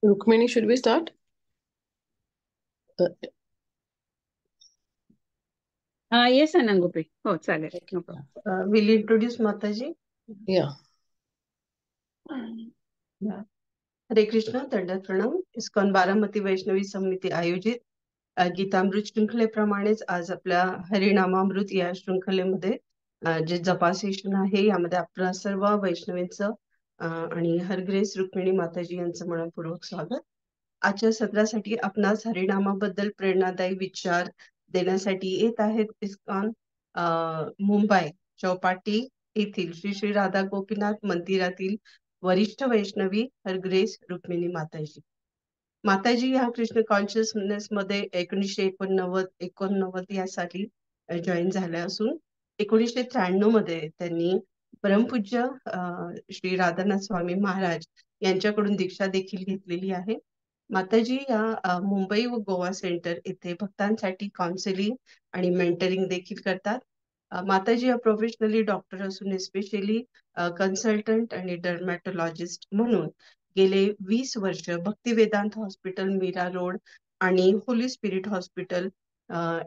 Rukmini, should we start? Yes, Anangopi. हो चालेल. No problem. Will you introduce Mataji? Yeah. हरे कृष्ण, दंडवत प्रणाम. ISKCON Baramati Vaishnavi समिती आयोजित गीतामृत शृंखलेप्रमाणेच आज आपल्या हरिनामामृत या शृंखलेमध्ये जे जपा सेशन आहे यामध्ये आपल्या सर्व वैष्णवींचं आणि हरग्रेस रुक्मिणी माताजी यांचं मनपूर्वक स्वागत. आजच्या सत्रासाठी आपणास हरिनामाबद्दल प्रेरणादायी विचार देण्यासाठी येत आहेत इस्कॉन मुंबई चौपाटी येथील श्री श्री राधा गोपीनाथ मंदिरातील वरिष्ठ वैष्णवी हरग्रेस रुक्मिणी माताजी. माताजी या कृष्ण कॉन्शियसनेस मध्ये 1989 या साली जॉईन झाल्या असून 1993 मध्ये त्यांनी परमपूज्य श्री राधानाथ स्वामी महाराज यांच्याकडून दीक्षा देखील घेतलेली आहे. माताजी या मुंबई व गोवा सेंटर येथे भक्तांसाठी काउन्सिलिंग आणि मेंटरिंग देखील करतात. माताजी या प्रोफेशनली डॉक्टर असून एस्पेशली कन्सल्टंट आणि डर्मॅटोलॉजिस्ट म्हणून गेले 20 वर्ष भक्ती वेदांत हॉस्पिटल मीरा रोड आणि होली स्पिरिट हॉस्पिटल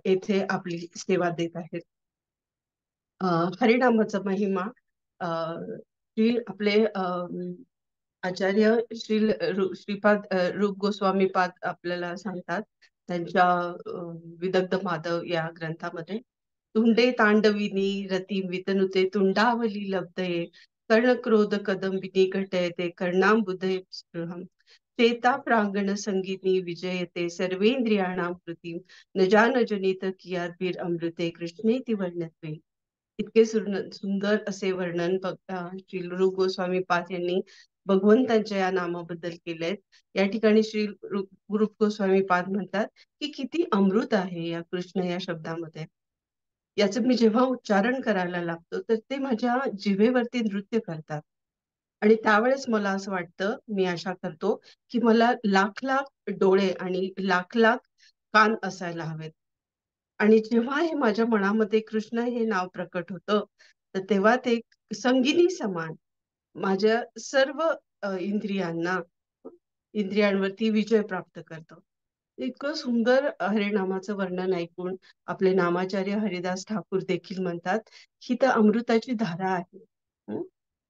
येथे आपली सेवा देत आहेत. हरिनामाचा महिमा आपले आचार्य श्रीपाद रूप गोस्वामी पाद आपल्याला सांगतात त्यांच्या विदग्ध माधव या ग्रंथामध्ये. तुंडे तांडविनी रती वितनुते तुंडावली लब्धये कर्ण क्रोध कदंबिनी घटयते कर्णांबुधे स्पृहम चेता प्रांगण संगीतनी विजयते सर्वेंद्रियाणां कृतीम न जान जनित कियाद्भीर अमृते कृष्णेति वर्णत्वे. इतके सुंदर असे वर्णन श्री रूप गोस्वामी पाद यांनी भगवंतांच्या या नामाबद्दल केलेत. या ठिकाणी श्री रूप गोस्वामी पाद म्हणतात की किती अमृत आहे या कृष्ण या शब्दामध्ये. याचं मी जेव्हा उच्चारण करायला लागतो तर ते माझ्या जिभेवरती नृत्य करतात आणि त्यावेळेस मला असं वाटतं, मी आशा करतो की मला लाख लाख डोळे आणि लाख लाख कान असायला हवेत. आणि जेव्हा हे माझ्या मनामध्ये कृष्ण हे नाव प्रकट होतं तर तेव्हा ते संगिनी समान माझ्या सर्व इंद्रियांवरती विजय प्राप्त करतो. इतकं सुंदर हरिनामाचं वर्णन ऐकून आपले नामाचार्य हरिदास ठाकूर देखील म्हणतात ही तर अमृताची धारा आहे.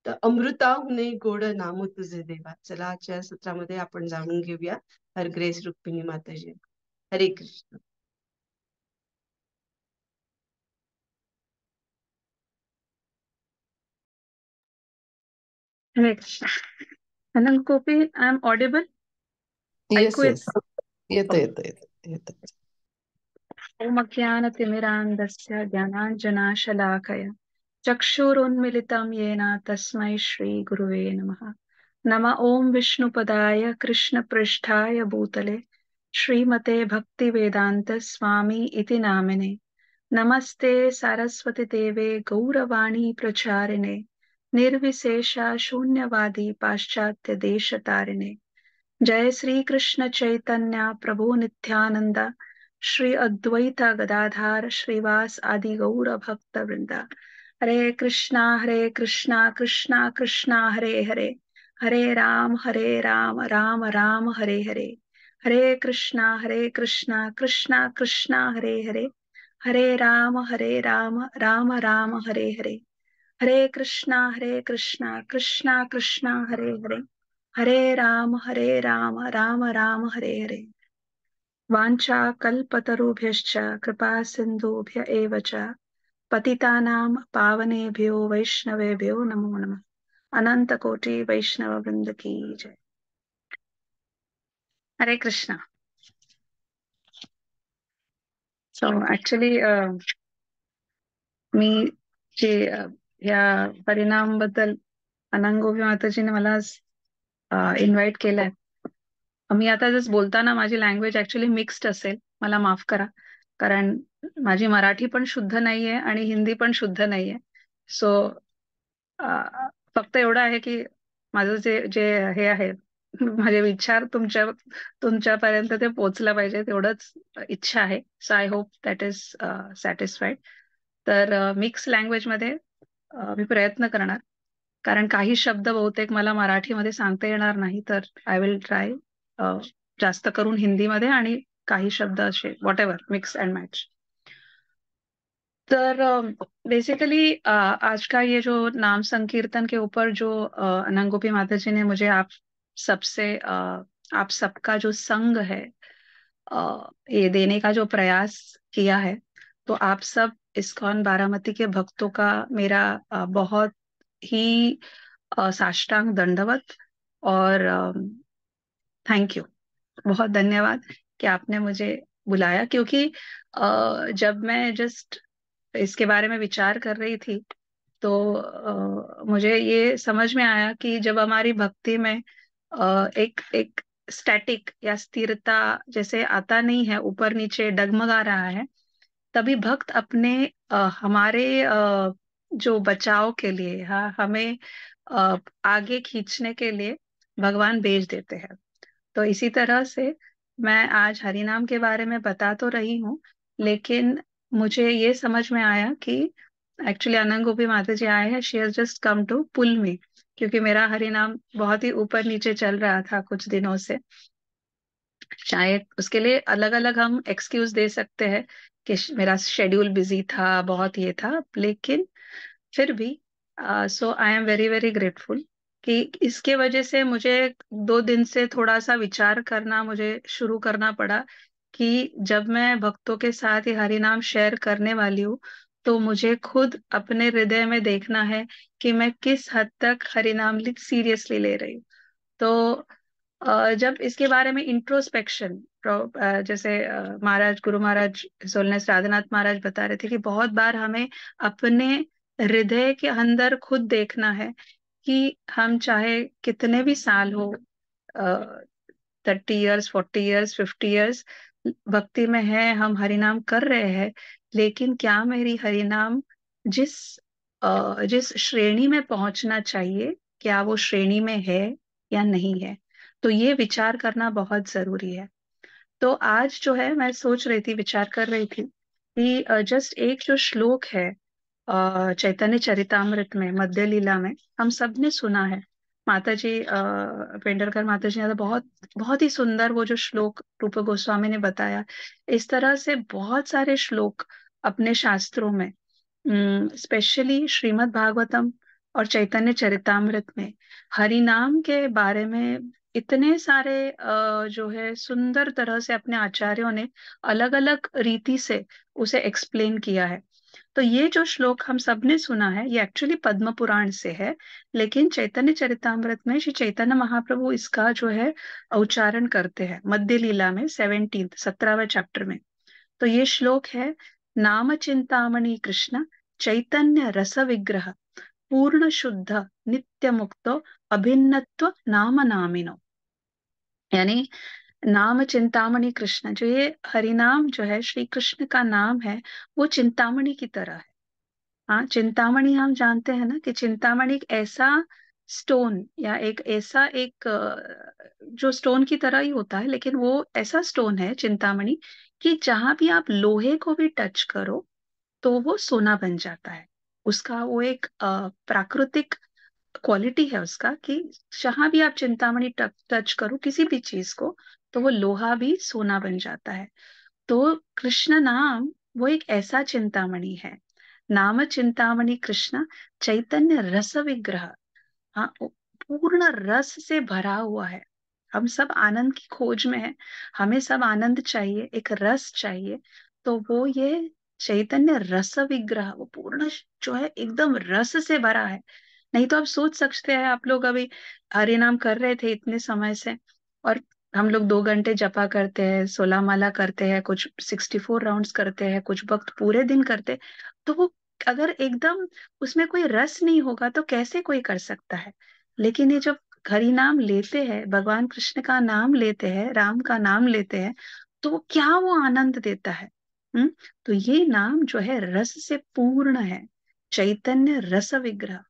तर अमृताहुने गोड नाम तुझे देवा. चला आजच्या सत्रामध्ये आपण जाणून घेऊया हरग्रेस रुक्मिणी माताजी. हरे Krishna. Hare Krishna. Anangopi, I am audible? Yes, yes. येतं. ओम अज्ञानतिमिरान्धस्य ज्ञानाञ्जनाशलाकया चक्षुरुन्मिलितं येन तस्मै श्रीगुरुवे नमः. नमः ओम विष्णुपदाय कृष्णपृष्ठाय भूतले श्रीमते भक्तिवेदान्त स्वामी इति नामिने. नमस्ते सारस्वती देवे गौरवाणी प्रचारिणे निर्विशेषा शून्यवादी पाश्चात्य देशतारिणे. जय श्री कृष्ण चैतन्य प्रभु नित्यानंद श्री अद्वैत गदाधार श्रीवास आदि गौर भक्त वृंदा. हरे कृष्णा कृष्णा कृष्णा हरे हरे हरे राम राम राम हरे हरे. हरे कृष्णा कृष्णा कृष्णा हरे हरे हरे राम राम राम हरे हरे. हरे कृष्णा कृष्णा कृष्णा हरे हरे हरे राम राम राम हरे हरे. वाञ्छा कल्पतरुभ्यश्च कृपा सिन्धुभ्य एव च पतितानां पावनेभ्यो वैष्णवेभ्यो नमो नमः. अनंत कोटि वैष्णव वृंद की जय. हरे कृष्णा. सो ऍक्च्युली मी जे या परिणाम बद्दल अनंगोपी माताजीने मला इन्व्हाइट केलंय. मी आता जस्ट बोलताना माझी लँग्वेज ऍक्च्युली मिक्स्ड असेल, मला माफ करा, कारण माझी मराठी पण शुद्ध नाहीये आणि हिंदी पण शुद्ध नाहीये. सो फक्त एवढं आहे की माझं जे जे हे आहे माझे विचार तुमच्यापर्यंत ते पोहोचलं पाहिजे तेवढंच इच्छा आहे. So I hope that is satisfied. तर मिक्स लँग्वेजमध्ये मी प्रयत्न करणार, कारण काही शब्द बहुतेक मला मराठीमध्ये सांगता येणार नाही, तर आय विल ट्राय जास्त करून हिंदीमध्ये आणि काही शब्द असे what ever mix and match. तर बेसिकली आज का ये जो नाम संकीर्तन के ऊपर जो अनंगोपी माता जी ने मुझे आप सबसे आप सबका जो संग है ये देने का जो प्रयास किया है, तो आप सब इस्कॉन बारामती के भक्तों का मेरा बहुत ही साष्टांग दंडवत और थैंक यू, बहुत धन्यवाद कि आपने मुझे बुलाया, क्योंकि जब मैं जस्ट इसके बारे में विचार कर रही थी तो मुझे ये समझ में आया कि जब हमारी भक्ति में एक एक स्टैटिक या स्थिरता जैसे आता नहीं है, ऊपर नीचे डगमगा रहा है, तभी भक्त अपने हमारे जो बचाव के लिए, हाँ, हमें आगे खींचने के लिए भगवान भेज देते हैं. तो इसी तरह से मैं आज हरिनाम के बारे में बता तो रही हूँ, लेकिन मुझे ये समझ में आया कि एक्चुअली अनंत गोपी माता जी आए हैं, she has just come to pull me, क्योंकि मेरा हरिनाम बहुत ही ऊपर नीचे चल रहा था कुछ दिनों से. शायद उसके लिए अलग अलग हम एक्सक्यूज दे सकते हैं कि मेरा शेड्यूल बिजी था, बहुत ये था, लेकिन फिर भी so I am very very grateful कि इसके वजह से मुझे 2 दिन से थोड़ा सा विचार करना मुझे शुरू करना पड़ा कि जब मैं भक्तों के साथ ये हरि नाम शेयर करने वाली हूँ, तो मुझे खुद अपने हृदय में देखना है कि मैं किस हद तक हरि नाम सीरियसली ले रही हूँ. तो जब इसके बारे में इंट्रोस्पेक्शन, जैसे महाराज गुरु महाराज सोलनेस राधानाथ महाराज बता रहे थे कि बहुत बार हमें अपने हृदय के अंदर खुद देखना है कि हम चाहे कितने भी साल हो, 30 ईयर्स, 40 ईयर्स, 50 ईयर्स भक्ति में है, हम हरिनाम कर रहे हैं, लेकिन क्या मेरी हरिनाम जिस जिस श्रेणी में पहुंचना चाहिए, क्या वो श्रेणी में है या नहीं है. तो ये विचार करना बहुत जरूरी है. तो आज जो है मैं सोच रही थी, विचार कर रही थी कि जस्ट एक जो श्लोक है चैतन्य चरितामृत में, मध्य लीला में, हम सब ने सुना है. माता जी पेंडरकर माता जी ने तो बहुत बहुत ही सुंदर वो जो श्लोक रूप गोस्वामी ने बताया. इस तरह से बहुत सारे श्लोक अपने शास्त्रों में, स्पेशली श्रीमद् भागवतम और चैतन्य चरितामृत में हरि नाम के बारे में इतने सारे जो है सुंदर तरह से अपने आचार्यों ने अलग अलग रीति से उसे एक्सप्लेन किया है. तो ये जो श्लोक हम सब ने सुना है, ये एक्चुअली पद्म पुराण से है, लेकिन चैतन्य चरितामृत में श्री चैतन्य महाप्रभु इसका जो है उच्चारण करते हैं मध्य लीला में 17वें चैप्टर में. तो ये श्लोक है, नाम चिंतामणि कृष्ण चैतन्य रस विग्रह पूर्ण शुद्ध नित्य मुक्तो अभिन्नत्व नाम नामिनो. यानी नाम चिंतामणि कृष्ण, जो ये हरिनाम जो है श्री कृष्ण का नाम है, वो चिंतामणि की तरह है. हाँ, चिंतामणि हम जानते हैं ना कि चिंतामणि एक ऐसा स्टोन या एक ऐसा एक जो स्टोन की तरह ही होता है, लेकिन वो ऐसा स्टोन है चिंतामणि कि जहां भी आप लोहे को भी टच करो तो वो सोना बन जाता है. उसका वो एक प्राकृतिक क्वालिटी है उसका कि जहां भी आप चिंतामणि टच करो किसी भी चीज को, तो वो लोहा भी सोना बन जाता है. तो कृष्ण नाम वो एक ऐसा चिंतामणि है. नाम चिंतामणि कृष्ण चैतन्य रस विग्रह. हाँ, वो पूर्ण रस से भरा हुआ है. हम सब आनंद की खोज में है, हमें सब आनंद चाहिए, एक रस चाहिए. तो वो ये चैतन्य रस विग्रह, वो पूर्ण जो है एकदम रस से भरा है. नहीं तो आप सोच सकते हैं, आप लोग अभी हरि नाम कर रहे थे इतने समय से, और हम लोग 2 घंटे जपा करते हैं, 16 माला करते हैं, कुछ 64 राउंड्स करते हैं, कुछ वक्त पूरे दिन करते. तो वो अगर एकदम उसमें कोई रस नहीं होगा तो कैसे कोई कर सकता है. लेकिन ये जब हरि नाम लेते हैं, भगवान कृष्ण का नाम लेते हैं, राम का नाम लेते हैं, तो वो क्या वो आनंद देता है. हम्म. तो ये नाम जो है रस से पूर्ण है, चैतन्य रस विग्रह,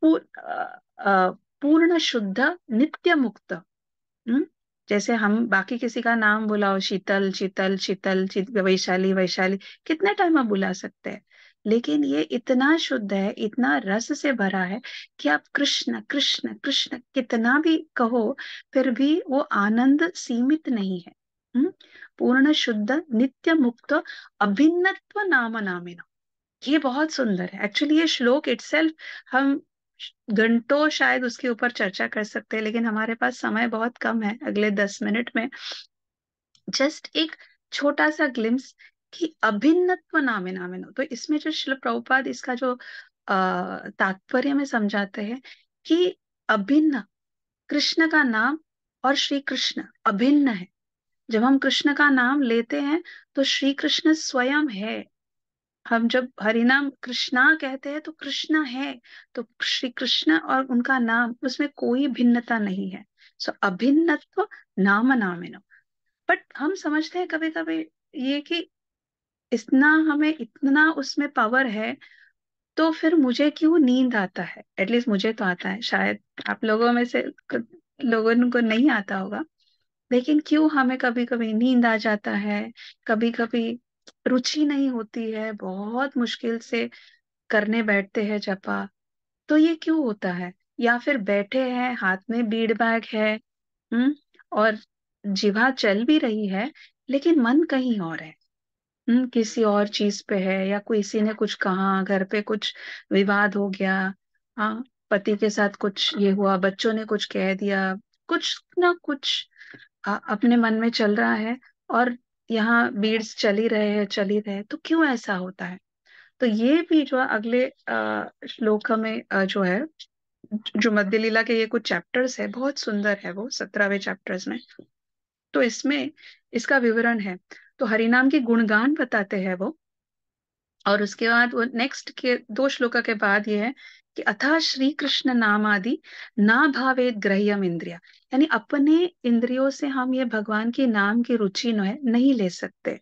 पूर्ण शुद्ध नित्य मुक्त. हम्म. जैसे हम बाकी किसी का नाम बुलाओ, शीतल शीतल शीतल वैशाली वैशाली, कितने टाइम आप बुला सकते हैं, लेकिन ये इतना शुद्ध है, इतना रस से भरा है कि आप कृष्ण कृष्ण कृष्ण कितना भी कहो फिर भी वो आनंद सीमित नहीं है। पूर्ण शुद्ध नित्य मुक्त अभिन्नत्व नाम नामिना। ये बहुत सुंदर है एक्चुअली। ये श्लोक इटसेल्फ हम घंटों शायद उसके ऊपर चर्चा कर सकते हैं, लेकिन हमारे पास समय बहुत कम है अगले 10 मिनट में। जस्ट एक छोटा सा ग्लिम्स कि अभिन्नत्व नामे नामिनो। तो इसमें जो शिल प्रभुपाद इसका जो तात्पर्य में समझाते हैं कि अभिन्न कृष्ण का नाम और श्री कृष्ण अभिन्न है। जब हम कृष्ण का नाम लेते हैं तो श्री कृष्ण स्वयं है। हम जब हरिनाम कृष्णा कहते हैं तो कृष्ण है, तो श्री कृष्ण और उनका नाम उसमें कोई भिन्नता नहीं है। सो अभिन्नत्व नाम नामिनो। बट हम समझते हैं कभी कभी ये कि इतना उसमें पावर है, तो फिर मुझे क्यों नींद आता है? एटलीस्ट मुझे तो आता है, शायद आप लोगों में से लोगों को नहीं आता होगा। लेकिन क्यों हमें कभी कभी नींद आ जाता है, कभी कभी रुचि नहीं होती है, बहुत मुश्किल से करने बैठते हैं जपा, तो ये क्यों होता है? या फिर बैठे हैं, हाथ में बीड़ बैग है, और जिभा चल भी रही है, लेकिन मन कहीं और है। किसी और चीज पे है, या किसी ने कुछ कहा, घर पे कुछ विवाद हो गया, हाँ, पति के साथ कुछ ये हुआ, बच्चों ने कुछ कह दिया, कुछ ना कुछ अपने मन में चल रहा है, और यहाँ बीड्स चल ही रहे हैं, चल ही रहे हैं। तो क्यों ऐसा होता है? तो ये भी जो अगले श्लोक में जो है, जो मध्य लीला के ये कुछ चैप्टर्स है, बहुत सुंदर है वो 17वें चैप्टर्स में। तो इसमें इसका विवरण है। तो हरिनाम के गुणगान बताते हैं वो, और उसके बाद वो नेक्स्ट के 2 श्लोका के बाद ये है कि अथा श्री कृष्ण नाम आदि ना भावेत ग्रह्यम इंद्रिया। यानी अपने इंद्रियों से हम ये भगवान के नाम की रुचि नहीं ले सकते।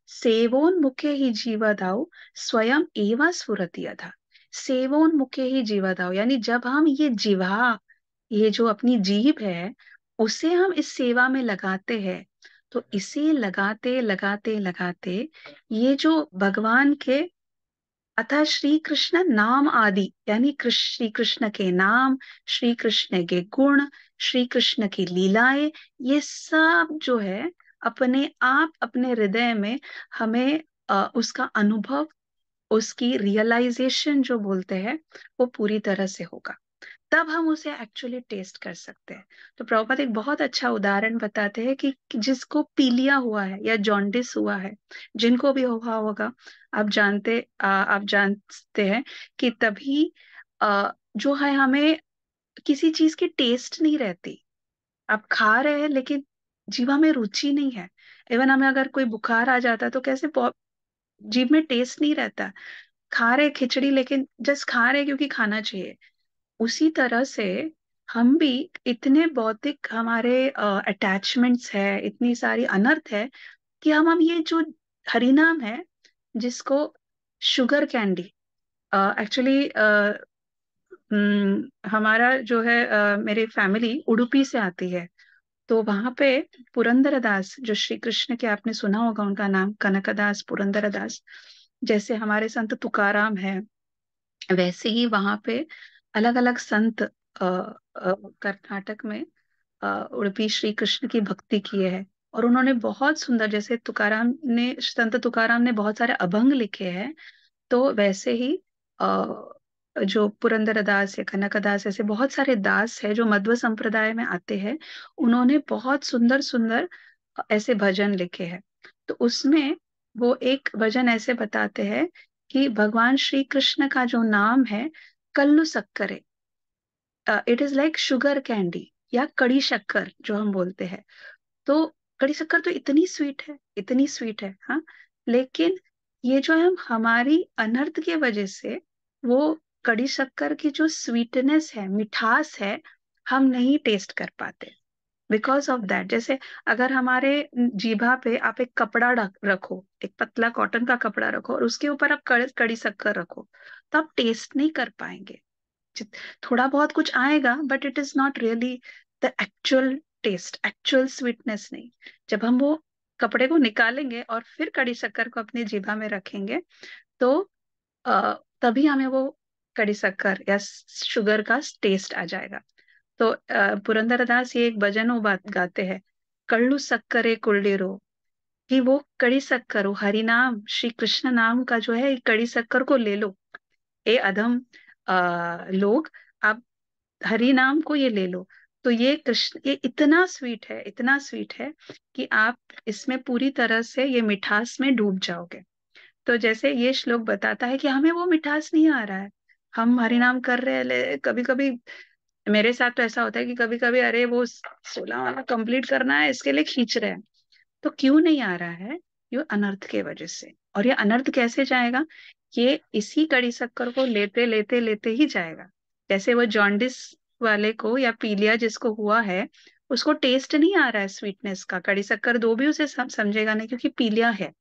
सेवोन्मुखे ही जीवदाऊ स्वयं एवा स्फुरति अथा। सेवोन्मुखे ही जीवदाऊ, यानी जब हम ये जिह्वा, ये जो अपनी जीभ है, उसे हम इस सेवा में लगाते हैं, तो इसे लगाते लगाते लगाते ये जो भगवान के अतः श्री कृष्ण नाम आदि, यानी श्री कृष्ण के नाम, श्री कृष्ण के गुण, श्री कृष्ण की लीलाएं, ये सब जो है अपने आप अपने हृदय में हमें उसका अनुभव, उसकी रियलाइजेशन जो बोलते हैं, वो पूरी तरह से होगा। तब हम उसे एक्चुअली टेस्ट कर सकते हैं। तो प्रभुपाद एक बहुत अच्छा उदाहरण बताते हैं कि जिसको पीलिया हुआ है या जॉन्डिस हुआ है, जिनको भी हुआ होगा, आप जानते हैं कि तभी जो है हमें किसी चीज की टेस्ट नहीं रहती। आप खा रहे हैं लेकिन जीवा में रुचि नहीं है। इवन हमें अगर कोई बुखार आ जाता है तो कैसे जीभ में टेस्ट नहीं रहता। खा रहे खिचड़ी लेकिन जस्ट खा रहे क्योंकि खाना चाहिए। उसी तरह से हम भी इतने भौतिक हमारे अटैचमेंट्स है, इतनी सारी अनर्थ है कि हम ये जो हरिनाम है, जिसको शुगर कैंडी, एक्चुअली हमारा जो है मेरी फैमिली उडुपी से आती है। तो वहां पे पुरंदरदास, जो श्री कृष्ण के, आपने सुना होगा उनका नाम, कनकदास पुरंदरदास। जैसे हमारे संत तुकाराम है, वैसे ही वहां पे अलग अलग संत कर्नाटक में उडुपी श्री कृष्ण की भक्ति किए हैं। और उन्होंने बहुत सुंदर, जैसे संत तुकाराम ने बहुत सारे अभंग लिखे हैं, तो वैसे ही जो पुरंदरदास या कनकदास, ऐसे बहुत सारे दास है जो मध्व संप्रदाय में आते हैं। उन्होंने बहुत सुंदर सुंदर ऐसे भजन लिखे हैं। तो उसमें वो एक भजन ऐसे बताते हैं कि भगवान श्री कृष्ण का जो नाम है, कल्लू सक्करे, it is like sugar candy, या कड़ी शक्कर जो हम बोलते हैं। तो कड़ी शक्कर तो इतनी स्वीट है, इतनी स्वीट है, हाँ। लेकिन ये जो हम हमारी अनर्थ की वजह से वो कड़ी शक्कर की जो स्वीटनेस है, मिठास है, हम नहीं टेस्ट कर पाते बिकॉज ऑफ दैट। जैसे अगर हमारे जीभा पे आप एक कपड़ा रखो, एक पतला कॉटन का कपड़ा रखो, और उसके ऊपर आप कड़ी शक्कर रखो, तो आप टेस्ट नहीं कर पाएंगे। थोड़ा बहुत कुछ आएगा, but it is not really the actual taste, actual sweetness नहीं। जब हम वो कपड़े को निकालेंगे और फिर कड़ी शक्कर को अपनी जीभा में रखेंगे, तो तभी हमें वो कड़ी शक्कर या शुगर का टेस्ट आ जाएगा। तो पुरंदरदास ये एक भजन वो बात गाते हैं, कल्लू सक्करे कुल्डीरो, कि वो कड़ी शक्कर, वो हरि नाम श्री कृष्ण नाम का जो है कड़ी शक्कर को ले लो। ए अधम लोग, आप हरि नाम को ये ले लो। तो ये कृष्ण, ये इतना स्वीट है, इतना स्वीट है कि आप इसमें पूरी तरह से ये मिठास में डूब जाओगे। तो जैसे ये श्लोक बताता है कि हमें वो मिठास नहीं आ रहा है, हम हरि नाम कर रहे हैं, कभी कभी मेरे साथ तो ऐसा होता है कि कभी कभी अरे वो 16 वाला कंप्लीट करना है, इसके लिए खींच रहे हैं। तो क्यों नहीं आ रहा है? ये अनर्थ के वजह से। और ये अनर्थ कैसे जाएगा? ये इसी कड़ी शक्कर को लेते लेते लेते ही जाएगा। जैसे वो जॉन्डिस वाले को या पीलिया जिसको हुआ है, उसको टेस्ट नहीं आ रहा है स्वीटनेस का, कड़ी शक्कर दो भी उसे समझेगा नहीं, क्योंकि पीलिया है,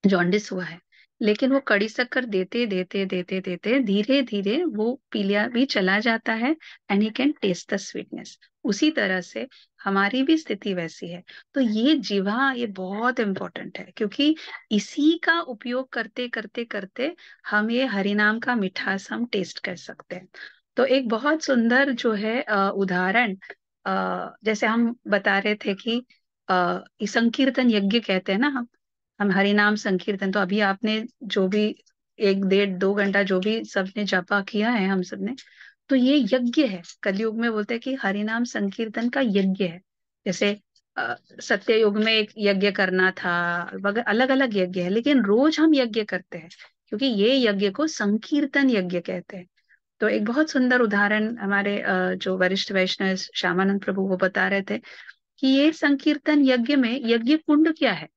जॉन्डिस हुआ है। लेकिन वो कड़ी शक्कर देते देते देते देते धीरे धीरे वो पीलिया भी चला जाता है, and he can taste the sweetness. उसी तरह से हमारी भी स्थिति वैसी है। तो ये जीवा, ये बहुत इंपॉर्टेंट है, क्योंकि इसी का उपयोग करते करते करते हम ये हरिनाम का मिठास हम टेस्ट कर सकते हैं। तो एक बहुत सुंदर जो है उदाहरण, जैसे हम बता रहे थे कि ये संकीर्तन यज्ञ कहते हैं ना, हम हरि नाम संकीर्तन, तो अभी आपने जो भी 1 1.5 2 घंटा जो भी सबने जपा किया है हम सबने, तो ये यज्ञ है। कलयुग में बोलते हैं कि हरि नाम संकीर्तन का यज्ञ है। जैसे सत्य युग में एक यज्ञ करना था, वगैरह अलग अलग यज्ञ है, लेकिन रोज हम यज्ञ करते हैं, क्योंकि ये यज्ञ को संकीर्तन यज्ञ कहते हैं। तो एक बहुत सुंदर उदाहरण हमारे जो वरिष्ठ वैष्णव श्यामानंद प्रभु वो बता रहे थे कि ये संकीर्तन यज्ञ में यज्ञ कुंड क्या है।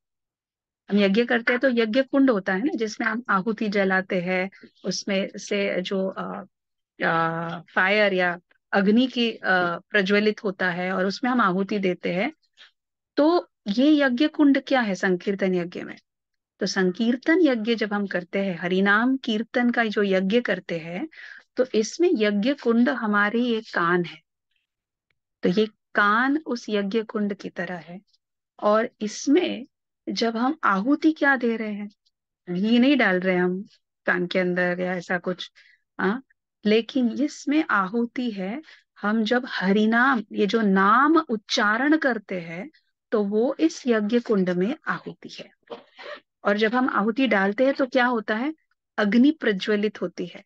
हम यज्ञ करते हैं तो यज्ञ कुंड होता है ना, जिसमें हम आहुति जलाते हैं, उसमें से जो फायर या अग्नि की प्रज्वलित होता है और उसमें हम आहुति देते हैं। तो ये यज्ञ कुंड क्या है संकीर्तन यज्ञ में? तो संकीर्तन यज्ञ जब हम करते हैं, हरिनाम कीर्तन का जो यज्ञ करते हैं, तो इसमें यज्ञ कुंड हमारी एक कान है। तो ये कान उस यज्ञ कुंड की तरह है। और इसमें जब हम आहुति क्या दे रहे हैं, घी नहीं डाल रहे हम कान के अंदर या ऐसा कुछ, हाँ, लेकिन इसमें आहुति है। हम जब हरिनाम, ये जो नाम उच्चारण करते हैं, तो वो इस यज्ञ कुंड में आहुति है। और जब हम आहुति डालते हैं तो क्या होता है? अग्नि प्रज्वलित होती है।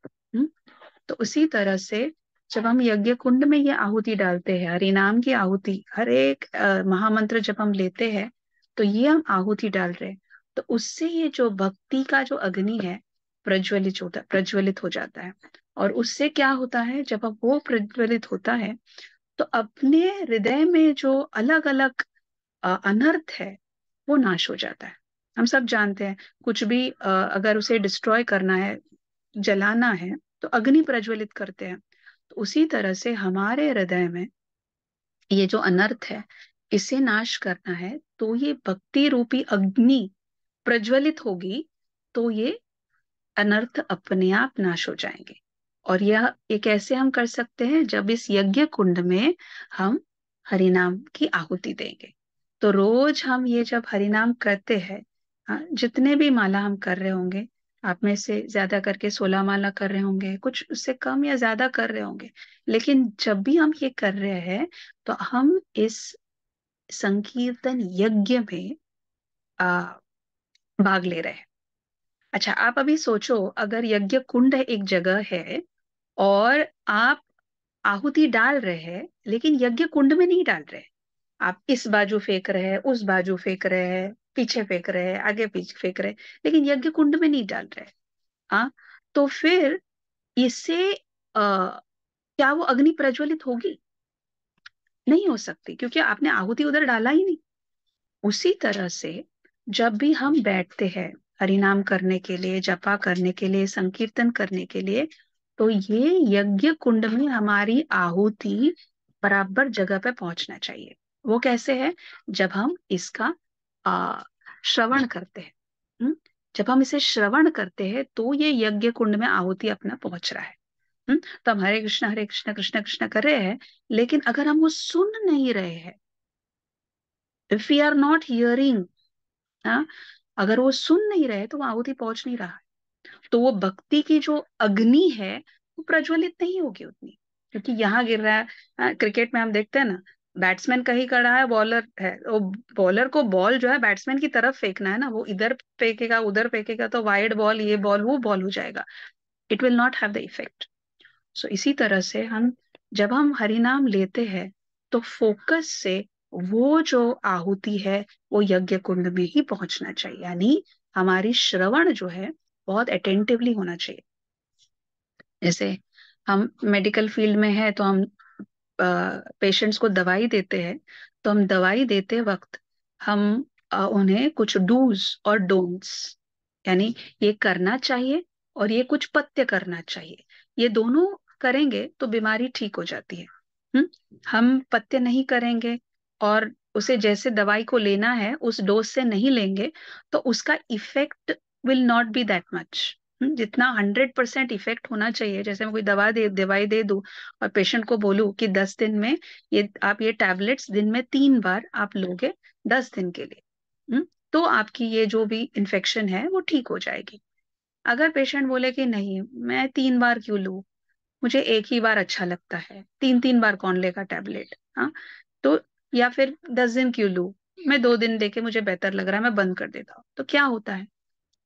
तो उसी तरह से जब हम यज्ञ कुंड में ये आहुति डालते हैं, हरिनाम की आहुति, हर एक महामंत्र जब हम लेते हैं, तो ये हम आहुति डाल रहे हैं। तो उससे ये जो भक्ति का जो अग्नि है प्रज्वलित हो जाता है। और उससे क्या होता है, जब अब वो प्रज्वलित होता है, तो अपने हृदय में जो अलग अलग अनर्थ है वो नाश हो जाता है। हम सब जानते हैं, कुछ भी अगर उसे डिस्ट्रॉय करना है, जलाना है, तो अग्नि प्रज्वलित करते हैं। तो उसी तरह से हमारे हृदय में ये जो अनर्थ है, इसे नाश करना है, तो ये भक्ति रूपी अग्नि प्रज्वलित होगी, तो ये अनर्थ अपने आप नाश हो जाएंगे। और यह एक ऐसे हम कर सकते हैं जब इस यज्ञ कुंड में हम हरिनाम की आहुति देंगे। तो रोज हम ये जब हरिनाम करते हैं, हाँ, जितने भी माला हम कर रहे होंगे, आप में से ज्यादा करके 16 माला कर रहे होंगे, कुछ उससे कम या ज्यादा कर रहे होंगे, लेकिन जब भी हम ये कर रहे हैं, तो हम इस संकीर्तन यज्ञ में आ, भाग ले रहे हैं। अच्छा, आप अभी सोचो, अगर यज्ञ कुंड एक जगह है और आप आहुति डाल रहे हैं, लेकिन यज्ञ कुंड में नहीं डाल रहे, आप इस बाजू फेंक रहे हैं, उस बाजू फेंक रहे हैं, पीछे फेंक रहे हैं, आगे पीछे फेंक रहे हैं, लेकिन यज्ञ कुंड में नहीं डाल रहे। हाँ, तो फिर इससे क्या वो अग्नि प्रज्वलित होगी? नहीं हो सकती, क्योंकि आपने आहुति उधर डाला ही नहीं। उसी तरह से जब भी हम बैठते हैं हरिनाम करने के लिए, जपा करने के लिए, संकीर्तन करने के लिए, तो ये यज्ञ कुंड में हमारी आहुति बराबर जगह पे पहुंचना चाहिए। वो कैसे है? जब हम इसका आ, श्रवण करते हैं। जब हम इसे श्रवण करते हैं, तो ये यज्ञ कुंड में आहुति अपना पहुंच रहा है। तो हम हरे कृष्ण कृष्ण कृष्ण कर रहे हैं, लेकिन अगर हम वो सुन नहीं रहे हैं, if we are not hearing, हाँ, अगर वो सुन नहीं रहे, तो वो आहुति पहुंच नहीं रहा है। तो वो भक्ति की जो अग्नि है वो प्रज्वलित नहीं होगी उतनी, क्योंकि यहाँ गिर रहा है। क्रिकेट में हम देखते हैं ना, बैट्समैन कहीं खड़ा है, बॉलर है, वो बॉलर को बॉल जो है बैट्समैन की तरफ फेंकना है ना, वो इधर फेंकेगा उधर फेंकेगा तो वाइड बॉल, ये बॉल वो बॉल हो जाएगा, it will not have the effect. So इसी तरह से हम जब हम हरिनाम लेते हैं तो फोकस से वो जो आहुति है वो यज्ञ कुंड में ही पहुंचना चाहिए, यानी हमारी श्रवण जो है बहुत अटेंटिवली होना चाहिए। जैसे हम मेडिकल फील्ड में है तो हम पेशेंट्स को दवाई देते हैं, तो हम दवाई देते वक्त हम उन्हें कुछ डूज और डोंट्स, यानी ये करना चाहिए और ये कुछ पथ्य करना चाहिए, ये दोनों करेंगे तो बीमारी ठीक हो जाती है। हम पथ्य नहीं करेंगे और उसे जैसे दवाई को लेना है उस डोज से नहीं लेंगे तो उसका effect will not be that much. जितना 100% इफेक्ट होना चाहिए, जैसे मैं कोई दवाई दे दूं और पेशेंट को बोलूं कि 10 दिन में ये आप ये टैबलेट्स दिन में 3 बार आप लोगे 10 दिन के लिए, तो आपकी ये जो भी इन्फेक्शन है वो ठीक हो जाएगी। अगर पेशेंट बोले कि नहीं मैं 3 बार क्यों लूं, मुझे एक ही बार अच्छा लगता है, 3 3 बार कौन लेगा टैबलेट, हाँ, तो या फिर 10 दिन क्यों लूं, मैं 2 दिन लेके मुझे बेहतर लग रहा है मैं बंद कर देता हूँ, तो क्या होता है,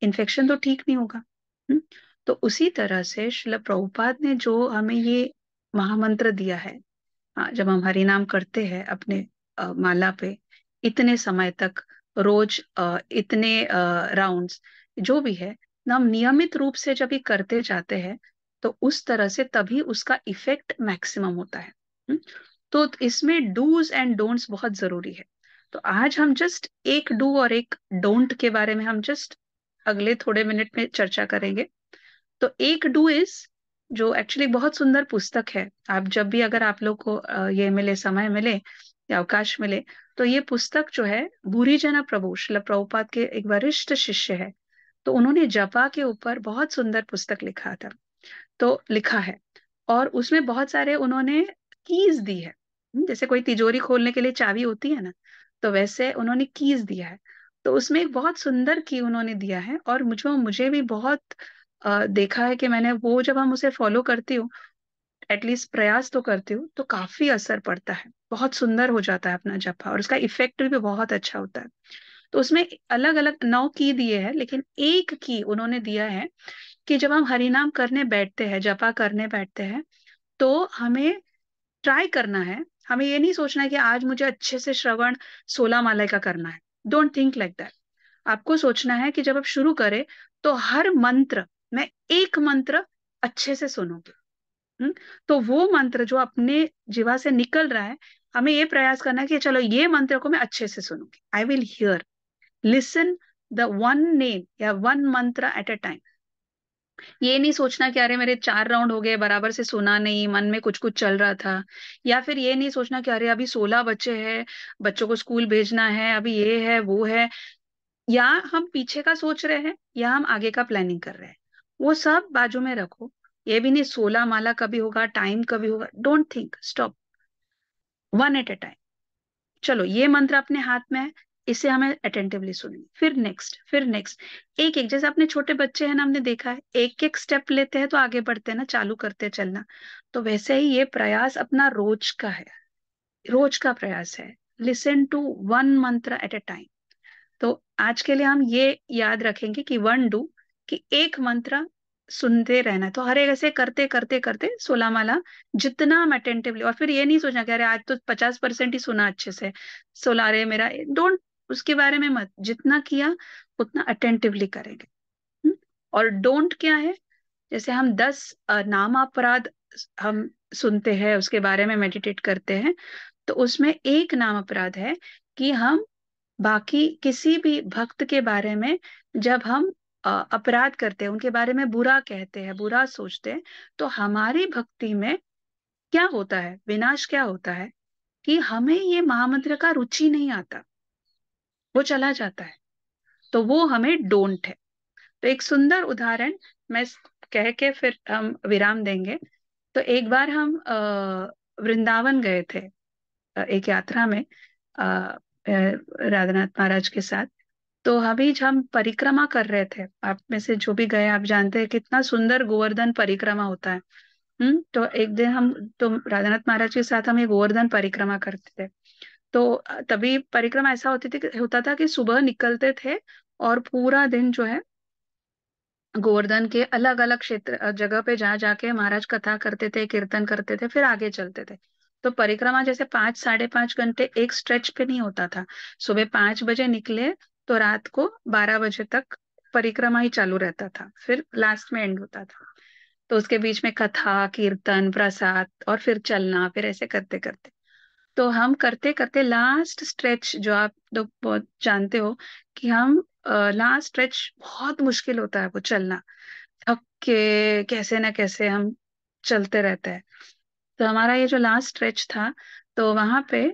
इन्फेक्शन तो ठीक नहीं होगा। हम्म? तो उसी तरह से श्रील प्रभुपाद ने जो हमें ये महामंत्र दिया है, हाँ, जब हम हरि नाम करते हैं अपने माला पे इतने समय तक, रोज इतने राउंड्स जो भी है ना, हम नियमित रूप से जब ये करते जाते हैं तो उस तरह से तभी उसका इफेक्ट मैक्सिमम होता है। हम्म? तो इसमें डूज एंड डोंट्स बहुत जरूरी है। तो आज हम जस्ट एक डू और एक डोंट के बारे में हम जस्ट अगले थोड़े मिनट में चर्चा करेंगे। तो एक डू इज, जो एक्चुअली बहुत सुंदर पुस्तक है, आप जब भी अगर आप लोग को ये मिले, समय मिले या अवकाश मिले, तो ये पुस्तक जो है भूरी जना प्रभु श्रील प्रभुपाद के एक वरिष्ठ शिष्य है, तो उन्होंने जपा के ऊपर बहुत सुंदर पुस्तक लिखा था, तो लिखा है, और उसमें बहुत सारे उन्होंने कीज दी है। जैसे कोई तिजोरी खोलने के लिए चाबी होती है ना, तो वैसे उन्होंने कीज दिया है। तो उसमें एक बहुत सुंदर की उन्होंने दिया है, और मुझे मुझे भी बहुत देखा है कि मैंने वो, जब हम उसे फॉलो करती हूँ, एटलीस्ट प्रयास तो करती हूँ, तो काफी असर पड़ता है, बहुत सुंदर हो जाता है अपना जपा, और उसका इफेक्ट भी बहुत अच्छा होता है। तो उसमें अलग अलग 9 की दिए हैं, लेकिन एक की उन्होंने दिया है कि जब हम हरिनाम करने बैठते हैं, जपा करने बैठते हैं, तो हमें ट्राई करना है, हमें ये नहीं सोचना है कि आज मुझे अच्छे से श्रवण 16 माला का करना है। Don't think like that. आपको सोचना है कि जब आप शुरू करें तो हर मंत्र, मैं एक मंत्र अच्छे से सुनूंगी। हम्म? तो वो मंत्र जो अपने जीवा से निकल रहा है, हमें ये प्रयास करना है कि चलो ये मंत्र को मैं अच्छे से सुनूंगी, I will hear, listen the one name या वन मंत्र एट अ टाइम। ये नहीं सोचना कि अरे मेरे 4 राउंड हो गए बराबर से सुना नहीं, मन में कुछ कुछ चल रहा था, या फिर ये नहीं सोचना कि अरे अभी 16 बच्चे हैं, बच्चों को स्कूल भेजना है, अभी ये है वो है, या हम पीछे का सोच रहे हैं या हम आगे का प्लानिंग कर रहे हैं, वो सब बाजू में रखो। ये भी नहीं 16 माला कभी होगा, टाइम कभी होगा, don't think, stop, one at a time. चलो ये मंत्र अपने हाथ में है, इसे हमें अटेंटिवली सुनिए, फिर नेक्स्ट, फिर नेक्स्ट, एक एक, जैसे अपने छोटे बच्चे हैं ना, हमने देखा है एक एक स्टेप लेते हैं तो आगे बढ़ते हैं ना, चालू करते हैं चलना, तो वैसे ही ये प्रयास अपना रोज का है, रोज का प्रयास है, लिसन टू वन मंत्र एट ए टाइम। तो आज के लिए हम ये याद रखेंगे कि वन डू, कि एक मंत्र सुनते रहना है, तो हर एक ऐसे करते करते करते 16 माला जितना हम अटेंटिवली, और फिर ये नहीं सोचना कि अरे आज तो 50% ही सुना अच्छे से, 16 रे मेरा, डोंट, उसके बारे में मत, जितना किया उतना अटेंटिवली करेंगे। हम्म? और डोंट क्या है, जैसे हम 10 नाम अपराध हम सुनते हैं, उसके बारे में मेडिटेट करते हैं, तो उसमें एक नाम अपराध है कि हम बाकी किसी भी भक्त के बारे में जब हम अपराध करते हैं, उनके बारे में बुरा कहते हैं, बुरा सोचते हैं, तो हमारी भक्ति में क्या होता है, विनाश क्या होता है, कि हमें ये महामंत्र का रुचि नहीं आता, वो चला जाता है, तो वो हमें डोंट है। तो एक सुंदर उदाहरण मैं कह के फिर हम विराम देंगे। तो एक बार हम वृंदावन गए थे, एक यात्रा में, राधानाथ महाराज के साथ। तो अभी जब हम परिक्रमा कर रहे थे, आप में से जो भी गए आप जानते हैं कितना सुंदर गोवर्धन परिक्रमा होता है। तो एक दिन हम, तो राधानाथ महाराज के साथ हम ये गोवर्धन परिक्रमा करते थे। तो तभी परिक्रमा ऐसा होता था कि सुबह निकलते थे और पूरा दिन जो है गोवर्धन के अलग अलग क्षेत्र जगह पे जा जाके महाराज कथा करते थे, कीर्तन करते थे, फिर आगे चलते थे। तो परिक्रमा जैसे 5 साढ़े 5 घंटे एक स्ट्रेच पे नहीं होता था। सुबह 5 बजे निकले तो रात को 12 बजे तक परिक्रमा ही चालू रहता था, फिर लास्ट में एंड होता था। तो उसके बीच में कथा, कीर्तन, प्रसाद और फिर चलना, फिर ऐसे करते करते तो हम करते करते लास्ट स्ट्रेच, जो आप लोग बहुत जानते हो कि हम लास्ट स्ट्रेच बहुत मुश्किल होता है वो चलना, थक के कैसे ना कैसे हम चलते रहते हैं। तो हमारा ये जो लास्ट स्ट्रेच था, तो वहां पे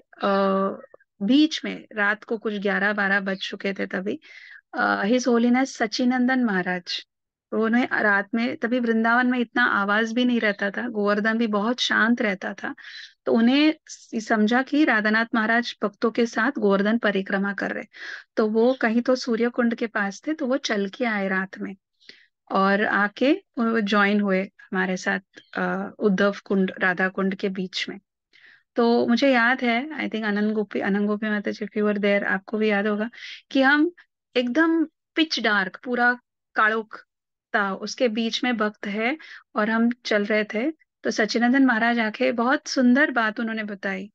बीच में रात को कुछ 11-12 बज चुके थे तभी हिज होलीनेस सचिनंदन महाराज, तो उन्हें रात में, तभी वृंदावन में इतना आवाज भी नहीं रहता था, गोवर्धन भी बहुत शांत रहता था। तो उन्हें समझा कि राधानाथ महाराज भक्तों के साथ गोवर्धन परिक्रमा कर रहे। तो वो कहीं तो सूर्य कुंड के पास थे, तो वो चल के आए रात में और आके ज्वाइन हुए हमारे साथ उद्धव कुंड राधा कुंड के बीच में। तो मुझे याद है, आई थिंक अनंत गोपी माता जी, इफ यू वर देयर, आपको भी याद होगा कि हम एकदम पिच डार्क, पूरा काळोख था, उसके बीच में भक्त है और हम चल रहे थे। तो सच्चिदानंद महाराज आके बहुत सुंदर बात उन्होंने बताई